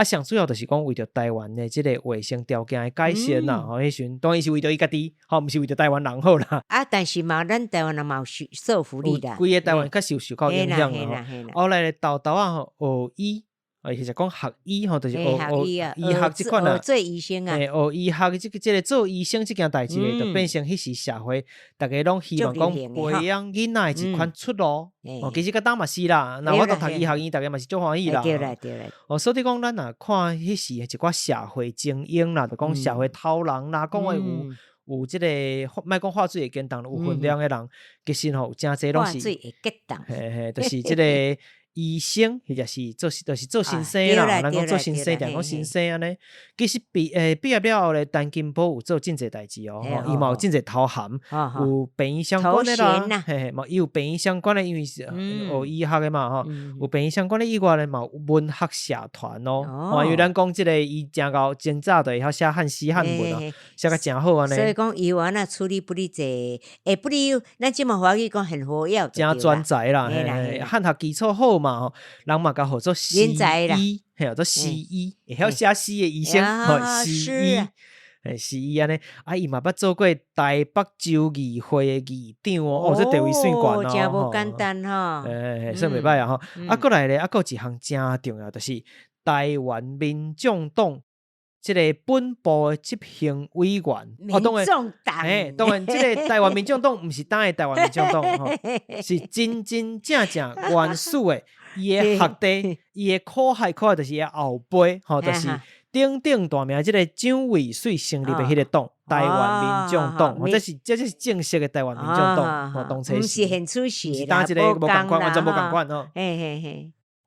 上主要就是讲为着台湾的即个卫生条件的改善啦，迄时当然是为着伊家己，毋是为着台湾人好啦。但是嘛，咱台湾人嘛有受福利啦，规个台湾较受到影响啦。后来咧，豆学医，或者讲学医就是学医学即款啦，做医生啊，学医学即个做医生即件代志咧，就变成迄时社会大家拢希望讲培养囡仔一款出路。其实甲当嘛是啦，那我读医学院，大家嘛是足欢喜啦。对啦对啦。所以讲咱若看迄时一寡社会精英啦，就讲社会头人啦，讲话有即个莫讲话水会激动，有分量的人，其实吼真侪拢是话水会激动，就是即个医生，或者是就是做先生啦，咱讲做先生，定讲先生安尼。其实毕业了后咧，陈金波有做真侪代志伊嘛有真侪头衔，有病医相关的啦，嘛伊有病医相关的，因为是学医学的嘛有病医相关的以外咧，嘛有文学社团因为咱讲即个伊真早就会晓写汉诗汉文写甲真好安尼。所以讲伊原来处理不哩济，不哩咱即嘛华语讲很活跃，真专才啦，汉学基础好。人嘛甲号做西医，做西医，会晓写诗的医生，西医，西医安尼，伊嘛捌做过台北州议会的议长这地位算悬真无简单吼，算袂歹啊过来咧，还有一项真重要，就是台湾民众党即个本部的执行委员，民众党，当然，即个台湾民众党毋是党的台湾民众党，是真正原始的，伊的学弟，伊的苦海就是伊后辈，就是鼎大名即个蒋渭水成立的迄个党，台湾民众党，这是正式的台湾民众党，当初是很出席啦，一个无共款，完全无共款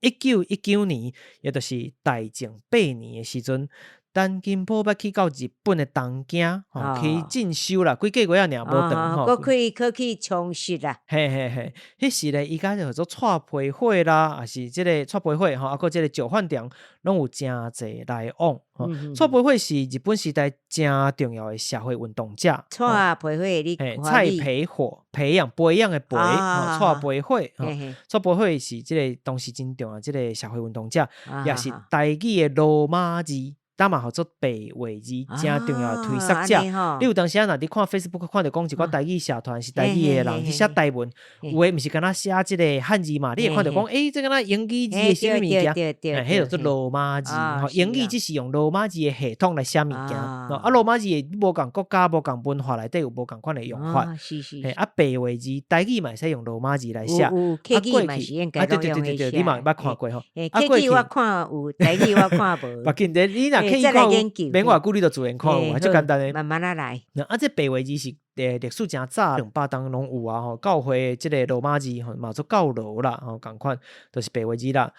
1919年，也就是大正8年的时阵。陈金宝要去到日本的东京去进修啦，几个月啊，无长佫可以去充实啦。嘿嘿嘿，迄时咧，伊甲叫做蔡培慧啦，也是即个蔡培慧吼，啊，佮即个酒饭店拢有诚侪来往。蔡培慧是日本时代诚重要的社会运动者。蔡培慧，你蔡培火培养的培，蔡培慧，蔡培慧是即个当时真重要即个社会运动者，也是台语的罗马字。打嘛，叫做白话字，真重要的推广者。你有当时若你看 Facebook 看到讲一寡台语社团是台语的人去写台文，有诶毋是敢若写即个汉字嘛？你会看到讲，这敢若英语字的什么物件？迄叫做罗马字。英语只是用罗马字的系统来写物件。罗马字无共国家、无共文化内底有无共款的用法。白话字台语嘛会使用罗马字来写。客语嘛是应该拢用对，你嘛捌看过吼？客语我看有，台语我看无。别紧的，你若可以看有，免偌久你就自然看有，就简单的。慢慢来。这白话字是历史真早200当拢有啊吼，教会即个罗马字吼嘛做教罗啦吼，共款都是白话字啦。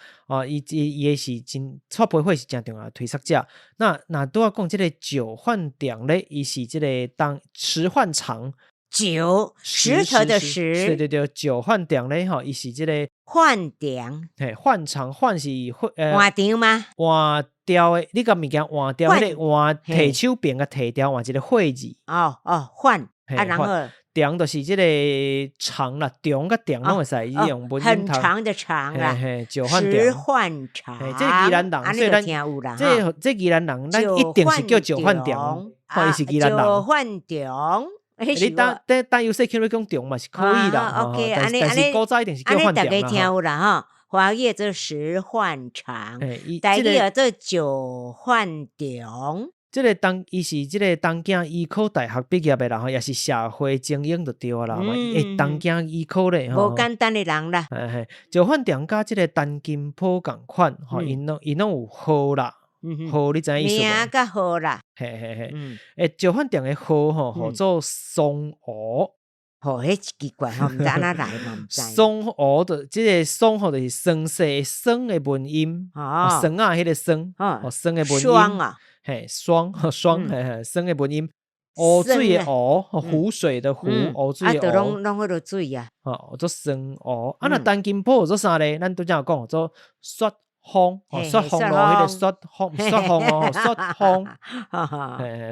伊也是真蔡培慧是真重要的推广者。那拄仔讲即个酒饭店咧，伊是即个当石饭场。酒石头的石，对，酒饭店咧吼，伊是即个饭店，饭场，饭是换场吗？换掉的，你甲物件换掉，迄个换提手边甲提掉换一个会字。饭然后店就是即个长啦，中甲店拢会使用文很长的长啦，酒饭店。石饭场，这宜兰人，所以咱这宜兰人，咱一定是叫酒饭店，伊是宜兰人。酒饭店。你但有说起来讲中嘛是可以啦，OK，但是古早一定是叫饭店啦。大家听有啦哈，华语做石饭场，台语做酒饭店。这个伊是这个东京医科大学毕业的啦，也是社会精英就对啦，东京医科咧，无简单的人啦。酒饭店甲这个陈金宝共款，因拢有号啦。号你知影意思无？名甲号啦，酒饭店的号吼，叫做松鹅。迄奇怪吼，毋知安怎来嘛？毋知。松鹅的即个松吼，就是酸涩酸的文音，酸啊，迄个酸，酸的文音。霜啊，霜，酸的文音。湖水的湖，湖水的湖，湖水的湖。拢迄落水啊。做酸鹅。若陈金宝做啥咧？咱拄则有讲做雪风，雪风迄个雪风，雪风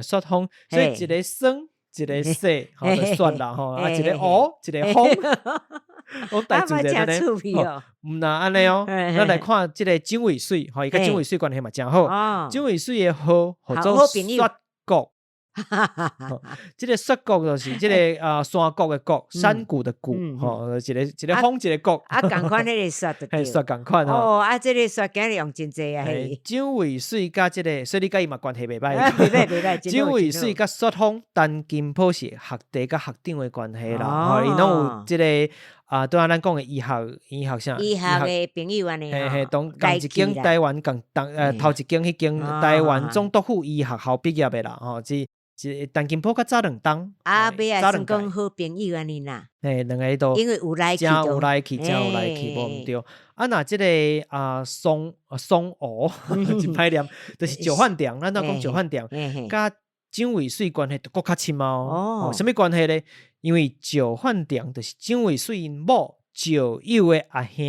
雪风，所以一个酸，一个涩，就雪啦，一个乌，一个风，我带住咧咧，毋那安尼哦，咱来看即个蒋渭水，伊甲蒋渭水关系嘛真好，蒋渭水的号叫做雪国。这个雪国就是这个山谷的谷，山谷的谷，一个风一个谷，共款迄个雪的对，雪共款这个雪今日用真济啊，蒋渭水甲这个，所以你甲伊嘛关系袂歹，蒋渭水甲雪峰、陈金宝是学弟甲学长的关系啦，伊拢有这个对咱讲的医学啥？医学的朋友安尼，同一间台湾头一间迄间台湾总督府医学校毕业的啦，是陈金宝较早2档，尾啊算讲好朋友安尼啦，两个都因为有来去，真有来去，无毋对。若即个松鹅真歹念，就是酒饭店，咱讲酒饭店，甲蒋渭水关系就更较亲嘛。什么关系咧？因为酒饭店就是蒋渭水因某酒友的阿兄，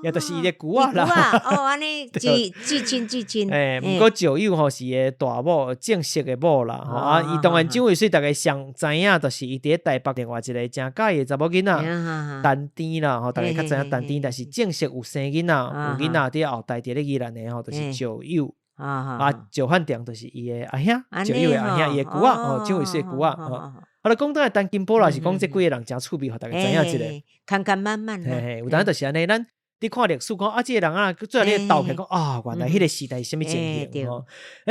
也就是伊的姑仔啦。安尼至亲。毋过酒友吼是伊的大某，正式的某啦。伊当然蒋渭水大概上知影，就是伊伫台北另外一个真介意的查某囡仔，陈甜啦。大家较知影陈甜，但是正式有生囡仔，有囡仔伫后台伫咧宜兰的吼，就是酒友。酒饭店就是伊的阿兄，酒友的阿兄，伊的姑仔，蒋渭水的姑仔。就讲到陈金宝啦，是讲这几个人真趣味，互大家知影一个。看慢慢啦。有当就是安尼，咱你看历史讲这个人最后你斗起讲原来迄个时代是什么情形吼？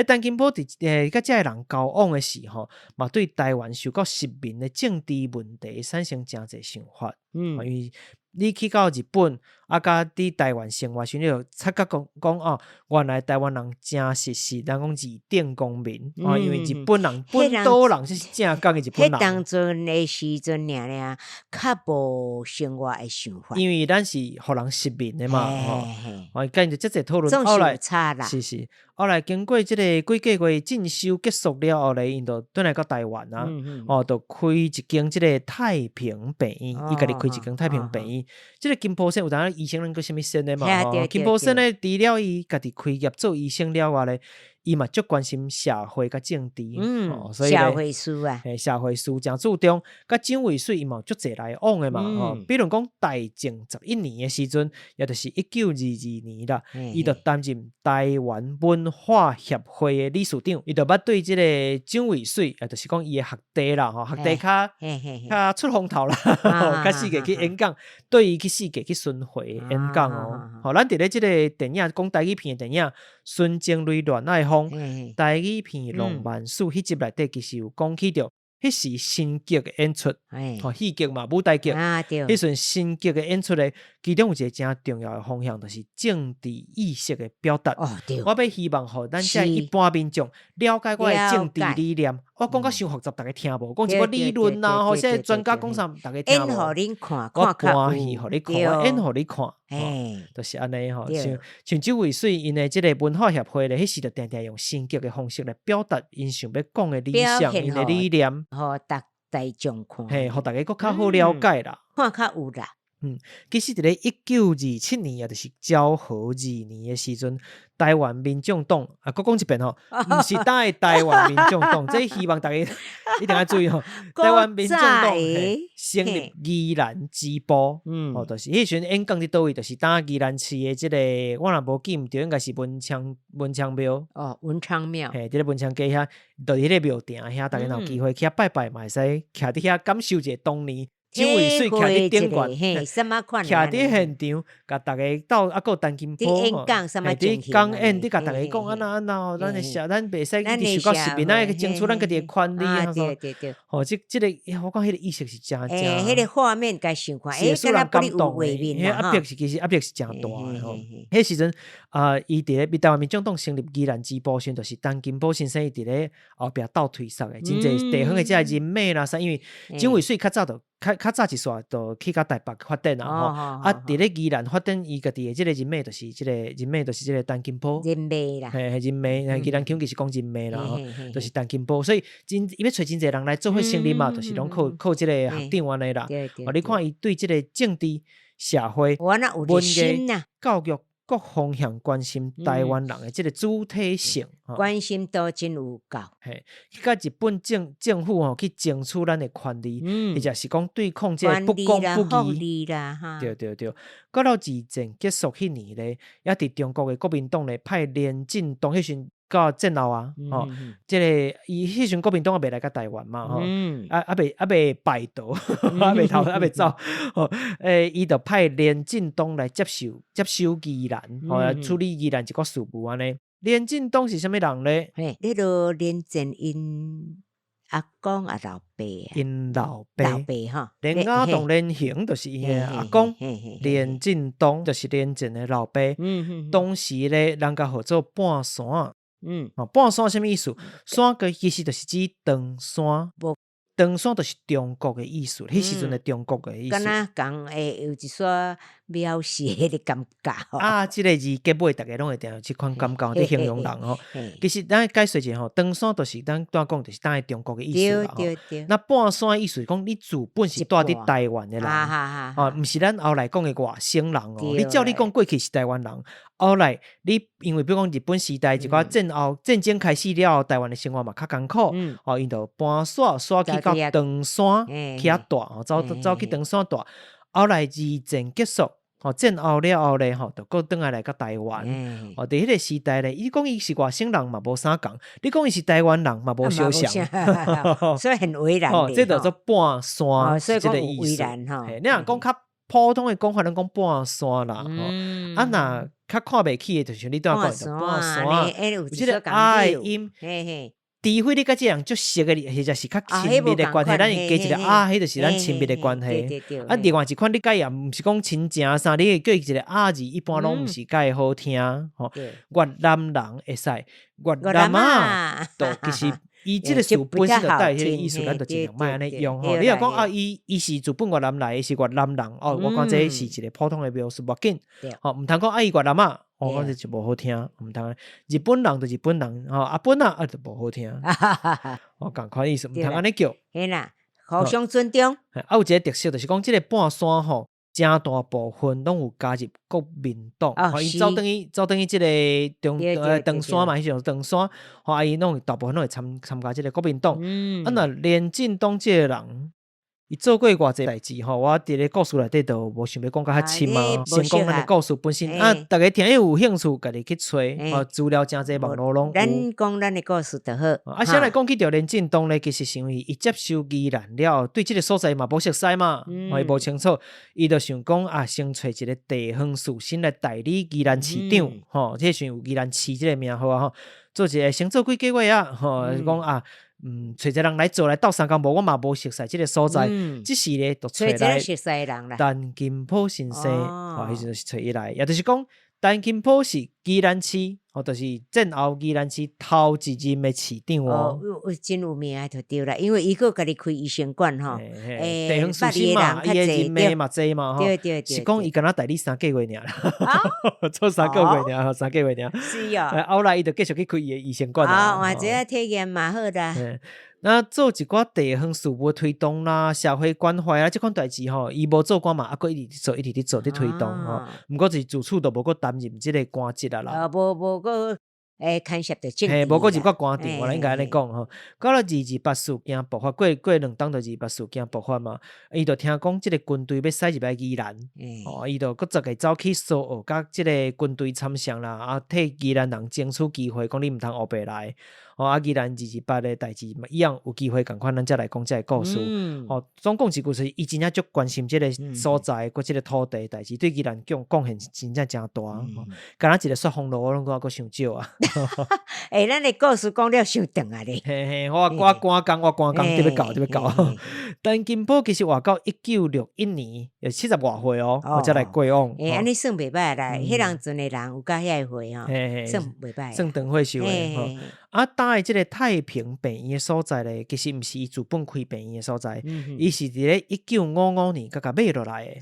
陈金宝甲这个人交往的时候，嘛对台湾受到实民的政治问题产生真侪想法。因为你去到日本甲伫台湾生活时，你就察觉讲原来台湾人真实咱讲二等公民因为日本人本岛人是正港的日本人。迄当阵的时阵尔较无生活的想法，因为咱是互人殖民的嘛，跟着这侪讨论，后来是，后来经过这个几个月进修结束了后来，因就转来到台湾啊，就开一间这个太平病院，伊家己开一间太平病院。这个金普森有当医生人个什么生的嘛？金普森呢，除了伊家己开业做医生了外咧，伊嘛足关心社会甲政治，所以社会事啊，社会事真注重。甲蒋渭水伊嘛足侪来往的嘛，比如讲大正11年的时阵，也就是1922年啦，伊就担任台湾文化协会的理事长，伊就捌对这个蒋渭水，也就是讲伊的学弟啦，学弟较出风头啦，较世界去演讲，对伊去世界去巡回演讲咱伫咧这个电影讲台语片的电影《孙情泪恋爱风》台语片《浪漫史》迄集内底其实有讲起着。迄是新剧的演出，戏剧嘛，舞台剧。迄阵新剧的演出咧，其中有一个真重要的方向，就是政治意识的表达。我要希望互咱这一般民众了解我的政治理念。我讲到伤复杂，大家听无？讲一个理论啊，或者专家讲啥，大家听无？演互恁看，我关系互你看，我演互你看，就是安尼吼。像蒋渭水因的这个文化协会咧，迄时就定定用新剧的方式来表达因想要讲的理想，因的理念。互大众看，互大家更较好了解啦，看较有啦。其实伫咧1927年，也就是昭和2年的时阵，台湾民众党佫讲一遍毋是打的台湾民众党，这希望大家一定要注意台湾民众党成立宜兰支部，就是迄时阵演讲伫倒位，就是打宜兰市的这个，我若无记毋对，应该是文昌庙。文昌庙，伫咧文昌街遐，就迄个庙埕遐，大家若有机会去遐拜拜嘛，会使徛伫遐感受一下当年。蒋渭水徛伫顶悬，徛伫现场，甲大家斗有陈金波，演讲什么情形？讲演伫甲大家讲安那，咱袂使伫受到市民个争取咱家己的权利对。这个我讲迄个意识是真，迄个画面该想看，使人感动的。压迫是其实压迫是真大的迄时阵伊伫咧台湾民众党成立宜兰支部时，就是陈金波先生伊伫咧后壁斗推塞的，真侪地方的这人马啦，因为蒋渭水较早就。较早一撮就去到台北发展啦，伫咧宜兰发展伊家己的即个人脉，就是即个陈金波人脉啦，人脉，宜兰腔其实讲人脉啦，就是陈金波，所以伊要找真侪人来做伙成立嘛，就是拢靠即个学长安尼啦。你看伊对即个政治、社会、文艺、教育各方向关心台湾人的即个主体性，关心都真有够。甲日本政府去争取咱的权利，或者是讲对抗这不公不义啦，对。到二战结束迄年咧，也伫中国的国民党咧派连进东迄时到战后即个伊迄时国民党也未来到台湾嘛，未拜倒，未走，伊就派连进东来接收宜兰，处理宜兰一个事务安尼。连进东是啥物人咧？迄个连进因阿公啊老爸因老爸连阿栋连行就是伊的阿公，连进东就是连进的老爸。当时咧，人家号做半山。半山什么意思？山个其实就是指长山，长山就是中国的意思。迄时阵的中国的意思。敢若讲有一撮描写迄个感觉即个字结尾大家拢会定有即款感觉伫形容人其实咱解释者长山就是咱刚讲就是当中国的意思啦。那半山意思是讲你自本是住伫台湾的人，毋是咱后来讲的外省人你照你讲过去是台湾人，后来你因为比如讲日本时代一寡战争开始了后，台湾的生活嘛较艰苦，因就搬徙去到长山去遐住，走去长山住。后来二战结束，战后了后咧，就搁转来到台湾。伫迄个时代咧，伊讲伊是外省人嘛，无啥共；你讲伊是台湾人嘛，无相像。所以很为难。这叫做半山，所以这个意思。你若讲较普通的讲法，咱讲半山啦。若较看袂起的，就是你都要讲半山。有即个爱音。除非你甲即人足熟的，或者是较亲密的关系，咱会加一个迄就是咱亲密的关系。另外一款你甲伊也毋是讲亲情啥，你叫伊一个字，一般拢毋是介好听。越南人会使，越南啊，其实伊即个词本身就带迄个意思，咱就尽量莫安尼用吼。你若讲啊，伊是自本越南来，是越南人哦，我讲这是一个普通的描述，无要紧。毋通讲啊，伊越南啊。我讲这就无好听，毋通。日本人就日本人，本啊就无好听。我共款意思，毋通安尼叫。嘿啦，互相尊重。有一个特色就是讲，即个半山吼，真大部分拢有加入国民党。伊走等于即个长山嘛，迄种长山，伊拢大部分拢会参加即个国民党。若连进党即个人。伊做过偌济代志吼，我伫咧故事内底都无想要讲较深嘛。先讲咱的故事本身大家听有兴趣，家己去找，资料真济网络拢有。咱讲咱的故事就好。先来讲起条连进党咧，其实是因为伊接受宜兰了，对即个所在嘛无熟悉嘛，伊无清楚，伊就想讲先找一个地方士先来代理宜兰市长，即个时有宜兰市即个名号啊，做一个先做几个月啊，讲找一个人来做来斗三工，无我嘛无熟悉即个所在，即时咧就找来陈金宝先生，迄就是找伊来，也就是讲陈金宝是宜兰市，就是战后宜兰市头一任的市长哦。真有名就对啦，因为伊个家己开医生馆吼，地方士绅嘛，伊的人脉嘛济嘛，对，是讲伊敢若代理3个月尔啦，做3个月尔，3个月尔。是哦。后来伊就继续去开伊的医生馆啦。或者体验嘛好啦。那做一寡地方事务推动啦、社会关怀啦，即款代志吼，伊无做官嘛，佫一直做咧推动吼。毋过就是自此都无佫担任即个官职啦。无佫牵涉到政治。无佫入到官场，我应该安尼讲吼。到了228事件爆发，过2当就228事件爆发嘛，伊就听讲即个军队要驶入来宜兰，伊就佫个走去苏澳，甲即个军队参详啦，替宜兰人争取机会，讲你毋通黑白来。宜兰228的代志一样有机会，共款咱再来讲这个故事。总共一句是，伊真正足关心这个所在，佮这个土地代志，对宜兰贡献真正真大。敢若一个雪峰路，我拢佫伤少啊。咱的故事讲了伤长啊咧。我赶工，特别搞。陈金宝其实活到1961年，有70外岁我才来过往。安尼算袂歹啦，迄人阵的人有甲遐岁算袂歹。算长岁数的。搭的即个太平病院的所在咧，其实毋是伊自本开病院的所在，伊是伫咧1955年甲买落来的。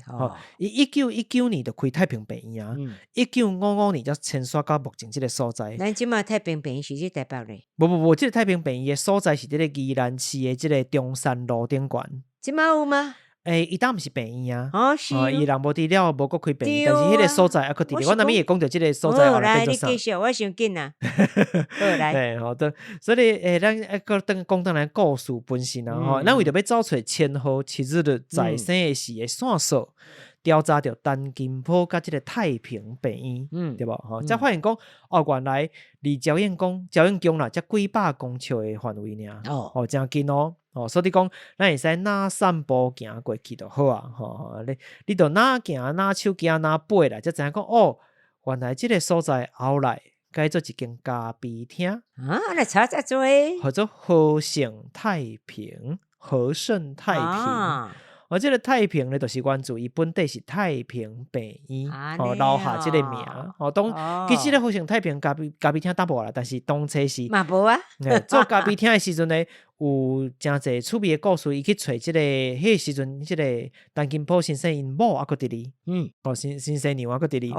伊1919年就开太平病院，1955年才迁徙到目前即个所在。咱即马太平病院是伫台北咧？无，即个太平病院的所在是伫咧宜兰市的即个中山路顶馆。即马有吗？伊当毋是病院是。伊人无伫了，无佫开病院，但是迄个所在佫伫咧。我那边也讲到即个所在，来你继续，我伤紧啊。好来。好的，所以咱佫讲当然故事本身啊，咱为着要找出前后7日的在生的事的线索，调查到陈金宝甲即个太平病院，对无？才发现讲原来离礁堰宫啦，才几百公尺的范围尔，真近所以讲，咱会使哪散步行过去就好啊。你就哪行哪手行哪爬啦，才知影讲原来即个所在后来改做一间咖啡厅那查遮多，叫做和盛太平。即个太平咧，就是源自伊本地是太平病院，留下即个名。其实咧和盛太平咖啡厅淡薄啦，但是当初是嘛无啊。做咖啡厅的时阵咧，有真侪趣味的故事，伊去找即个迄时阵，即个陈金宝先生因某还佫伫哩，先生娘还佫伫哩。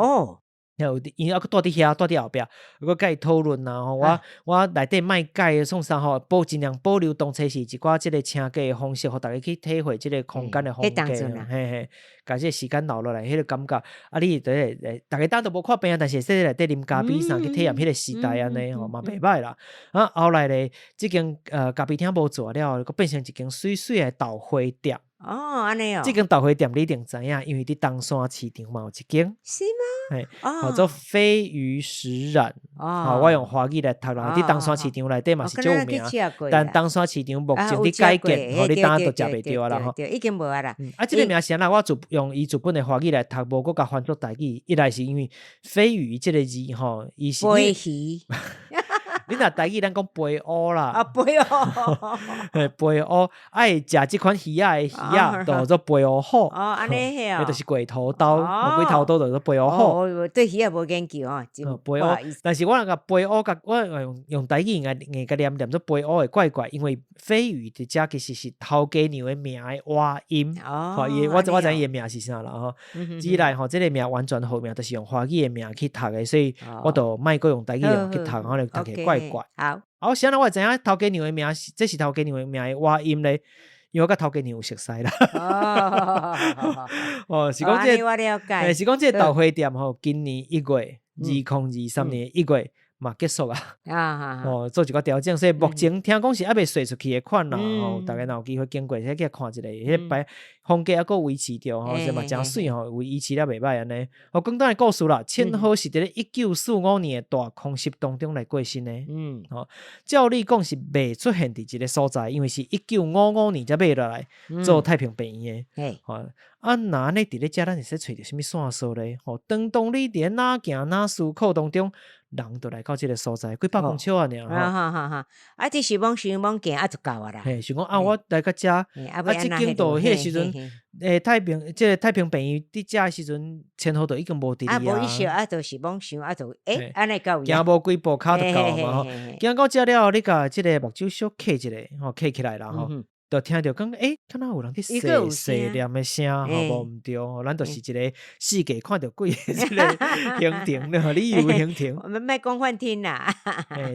因佫住伫遐，住伫后壁，佫甲伊讨论啦。我内底卖改创啥尽量保留当初是一寡即个请假的方式，互大家去体会即个空间的风格。甲即个时间留落来，迄个感觉。你大家当都无看病，但是说内底啉咖啡啥去体验迄个时代安尼嘛袂歹啦。后来咧，即间咖啡厅无做了，佫变成一间水水的豆花店。安尼即间豆花店你一定知影，因为伫东山市场嘛有一间。是吗？叫做飞鱼食染。我用华语来读啦。伫东山市场内底嘛是足有名，但东山市场目前伫改建，你当然都食袂着啦。已经无啊啦。即个名先啦，我用伊自本的华语来读，无佫甲翻作台语。一来是因为飞鱼即个字伊是飞鱼。你若台语咱讲肥蚵啦，啊肥蚵，肥蚵爱食即款鱼仔的鱼仔，叫做肥蚵好。哦，安尼嘿哦，就是鬼头刀，鬼头刀就是肥蚵好。对鱼也无研究哦，肥蚵，但是我那个肥蚵，我用台语硬个念做肥蚵的怪怪，因为飞鱼伫遮其实是头家娘的名的外音。哦，我知伊的名是啥啦吼。之来吼，这个名完全好名，就是用华语的名去读的，所以我就莫阁用台语去读，可能读起来怪怪。好，现在我知影头家娘的名，这是头家娘的名的外音咧。因为我甲头家娘有熟悉啦。是讲这，是讲这豆花店吼，今年1月2023年1月嘛结束啊。做一个调整，所以目前听讲是还未甩出去的款啦。大家若有机会经过，去看一下，迄摆风格还阁维持着吼，是嘛真水吼，维持了袂歹安尼。简单的故事啦，千和是伫咧1945年的大空袭当中来过身的。照理讲是未出现伫一个所在，因为是1955年才买落来做太平病院的。那呢伫咧遮咱会使找着什么线索咧？当你伫哪行哪思考当中，人就来到这个所在，几百公尺啊尔。这想望行就到啊啦。想讲我来到遮，这间道迄个时阵，太平病院伫遮时阵，前后都已经无伫哩啊。无意思就是望想就安尼到。行无几步骹就到嘛。行到遮了，你甲这个目睭小闭一下，闭起来啦吼。就听到讲，敢若有人去细念的声，无毋对，咱就是一个世界看到鬼的这个形庭了，你以为形庭？我们莫讲幻听啦。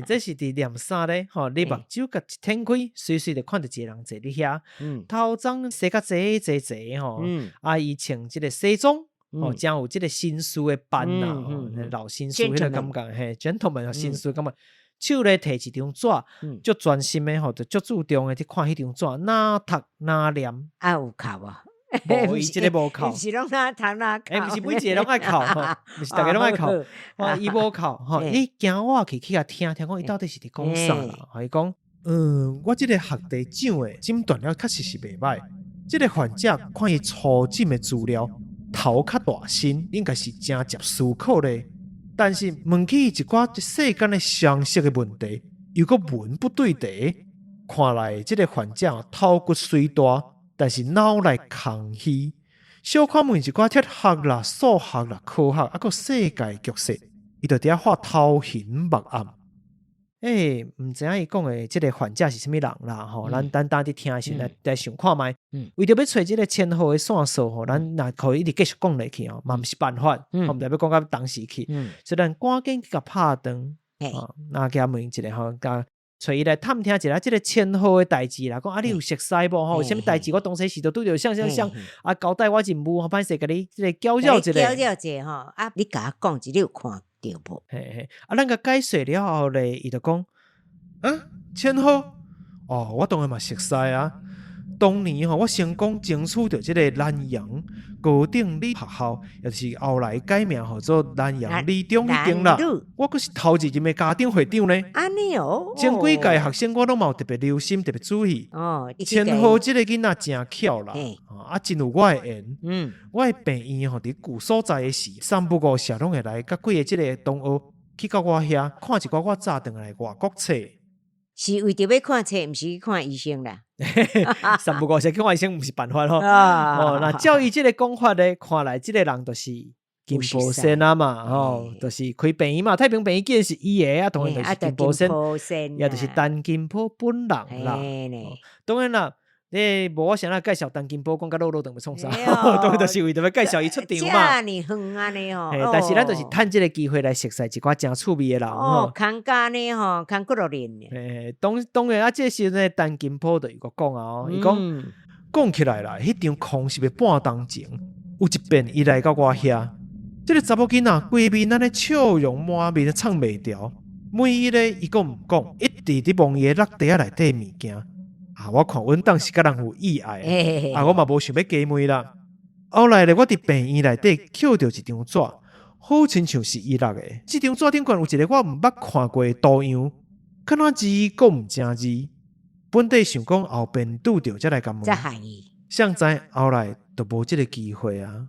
这是伫念啥咧？你目睭甲一天开，随随就看到一个人坐伫遐，头鬃洗甲济吼，伊穿这个西装，真有这个绅士的扮啦，老绅士迄个感觉，gentleman 绅士感觉。手咧摕一张纸，足专心的吼，就足注重的去看迄张纸，哪读哪念。有考啊？无，伊即个无考。是拢哪读哪考？毋是每一个拢爱考吼，毋是逐个拢爱考。伊无考吼，伊行我去遐听讲伊到底是伫讲啥啦？伊讲，我即个学地长的诊断了确实是袂歹。即个患者看伊初诊的资料，头较大身，应该是真接思考咧。但是问起一寡世间的常识的问题，又搁文不对题，看来这个患者头骨虽大，但是脑内空虚。小看问一寡哲学啦、数学啦、科学，还搁世界局势，伊就伫遐发头晕目暗。毋知影伊讲的这个患者是啥物人啦？吼，咱当伫听的时来想看觅。为着要找这个前后的线索吼，咱若可以一直继续讲落去嘛毋是办法。毋代表讲到当时去，所以咱赶紧去甲拍断。那甲问一个吼，甲找伊来探听一下这个前后的代志啦。讲你有熟悉无吼？啥物代志？我当时时都拄着像交代我任务，歹势甲你这个交流一下。交流者吼，你甲我讲一，你有看着无？咱甲解释了后咧，伊就讲，前后我当然嘛熟悉啊。当年我成功争取到这个南洋高等理学校，也就是后来改名叫做南洋理中迄间啦。我阁是头一任的家长会长呢。安尼哦，前几届学生我拢有特别留心、特别注意。前后这个囡仔真巧啦，真有我的缘。我的病院伫旧所在的时，3不5时拢会来，甲几个这个同学去到我遐看一寡我早转来外国册。是为着要看册，毋是去看医生啦。3不5时去看医生，毋是办法吼。那照伊即个讲法咧，看来即个人就是金宝先啊嘛，就是开病院嘛，太平病院既然是伊的当然就是金宝先，也就是陈金宝本人啦。当然啦。无我想来介绍陈金宝，讲甲老长要创啥？当然就是为着要介绍伊出场嘛。遮尼远安尼吼，但是咱就是趁即个机会来熟悉一寡真趣味的人吼。空家呢吼，空骨肉练。当然这时阵陈金宝就有个讲啊，伊讲起来啦，迄场空袭的半当前，有一遍伊来到我遐，这个查某囡仔规面安尼笑容满面唱袂调，每伊咧伊讲毋讲，一直伫望伊落地仔内底物件。我看阮当时甲人有意爱，我嘛无想要加问啦。后来咧，我伫病院内底捡到一张纸，好亲像是伊落的。这张纸顶悬有一个我毋捌看过的图样，敢若字佫毋正字。本地想讲后边拄着才来甲问，谁知后来都无这个机会啊。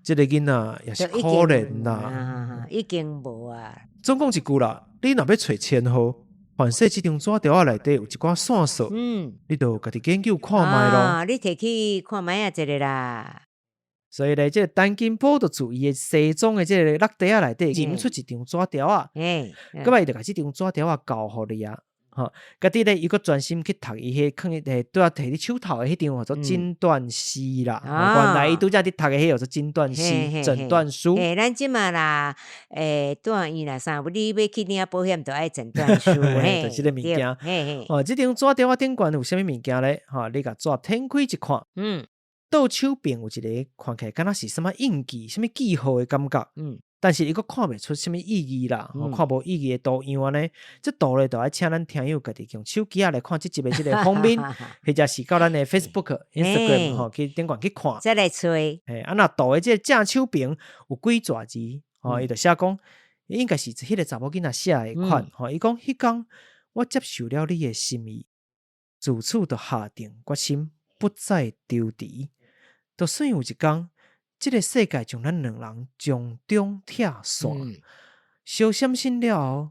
这个囡仔也是可怜啦，已经无啊。总讲一句啦。你若要找签号，凡说这张纸条内底有一寡线索，你就家己研究看卖咯。你摕去看卖啊，这个啦。所以咧，这个单金宝就注意西装的这个落地内底印出一张纸条啊，咁啊，伊就把这张纸条啊交互你啊。家己咧，伊个专心去读伊迄，可能都要摕你手头的迄张叫做诊断书啦。原来伊拄则伫读的迄叫做诊断书、诊断书。咱即嘛啦，断医啦啥，你要去领保险都爱诊断书，就即个物件。即张纸条啊顶悬有啥物物件咧？你甲纸摊开一看，倒手边有一个看起来敢若是什么印记、什么记号的感觉。但是伊个看袂出什么意义啦，看无意义的图样呢？这图咧，就要请咱听友家己用手机啊来看即集的即个封面，或者是到咱的 Facebook、Instagram 去顶悬去看。再来吹。若图的即个正手边有几逝字，伊就写讲，应该是迄个查某囡仔写的款。伊讲迄天我接受了你的心意，自此就下定决心，不再丢敌。就算有一天。这个世界将咱两人从中拆散，相相信了后，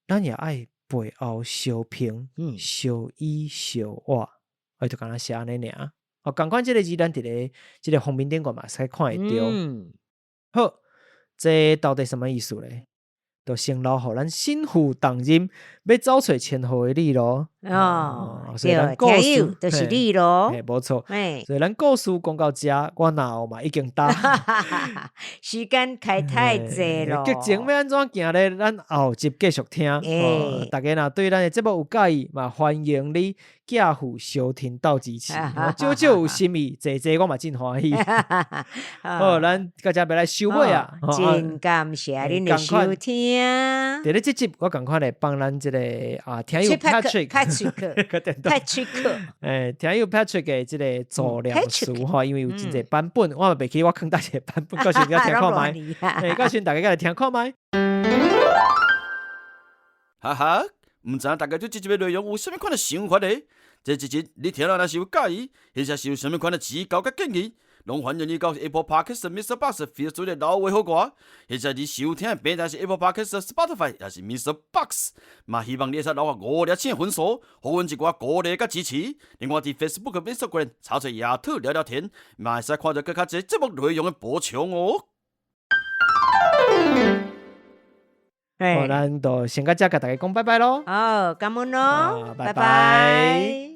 咱也爱背后相平，相依相偎。我就刚刚写安尼尔。同款这个字，咱伫咧这个封面顶悬嘛，才看会到。好，这到底什么意思咧？就先留互咱身负重任，要找找签号的你咯。所以咱故事就是你咯。无错。所以咱故事讲到这，我脑嘛已经打。时间开太济咯。剧情要安怎行咧？咱后集继续听。大家若对咱的节目有介意，嘛欢迎你寄付收听到支持。少少有心意，济济我嘛真欢喜。好，咱大家要来收尾啊！真感谢恁的收听。伫咧这集我赶快来帮咱这个听友 Patrick， 听友 Patrick 的这个做量数因为有真侪版本，我嘛袂记我放大一个版本，告诉大家听看卖，告诉大家来听看卖。哈哈，唔知大家对这集的内容有啥物款的想法呢？这一集你听了若是有介意，或者是有啥物款的指教甲建议？拢欢迎你到 Apple Podcast Mr. Box feed 做的老话好歌，或者你收听的平台是 Apple Podcast、Spotify 也是 Mr. Box， 嘛希望你会使留下5粒星分数，给阮一寡鼓励甲支持。另外伫 Facebook、Instagram 查找野兔聊聊天，嘛会使看到更加侪节目内容的补充哦。好，咱就先甲遮甲大家讲拜拜咯。好，感恩咯，拜拜。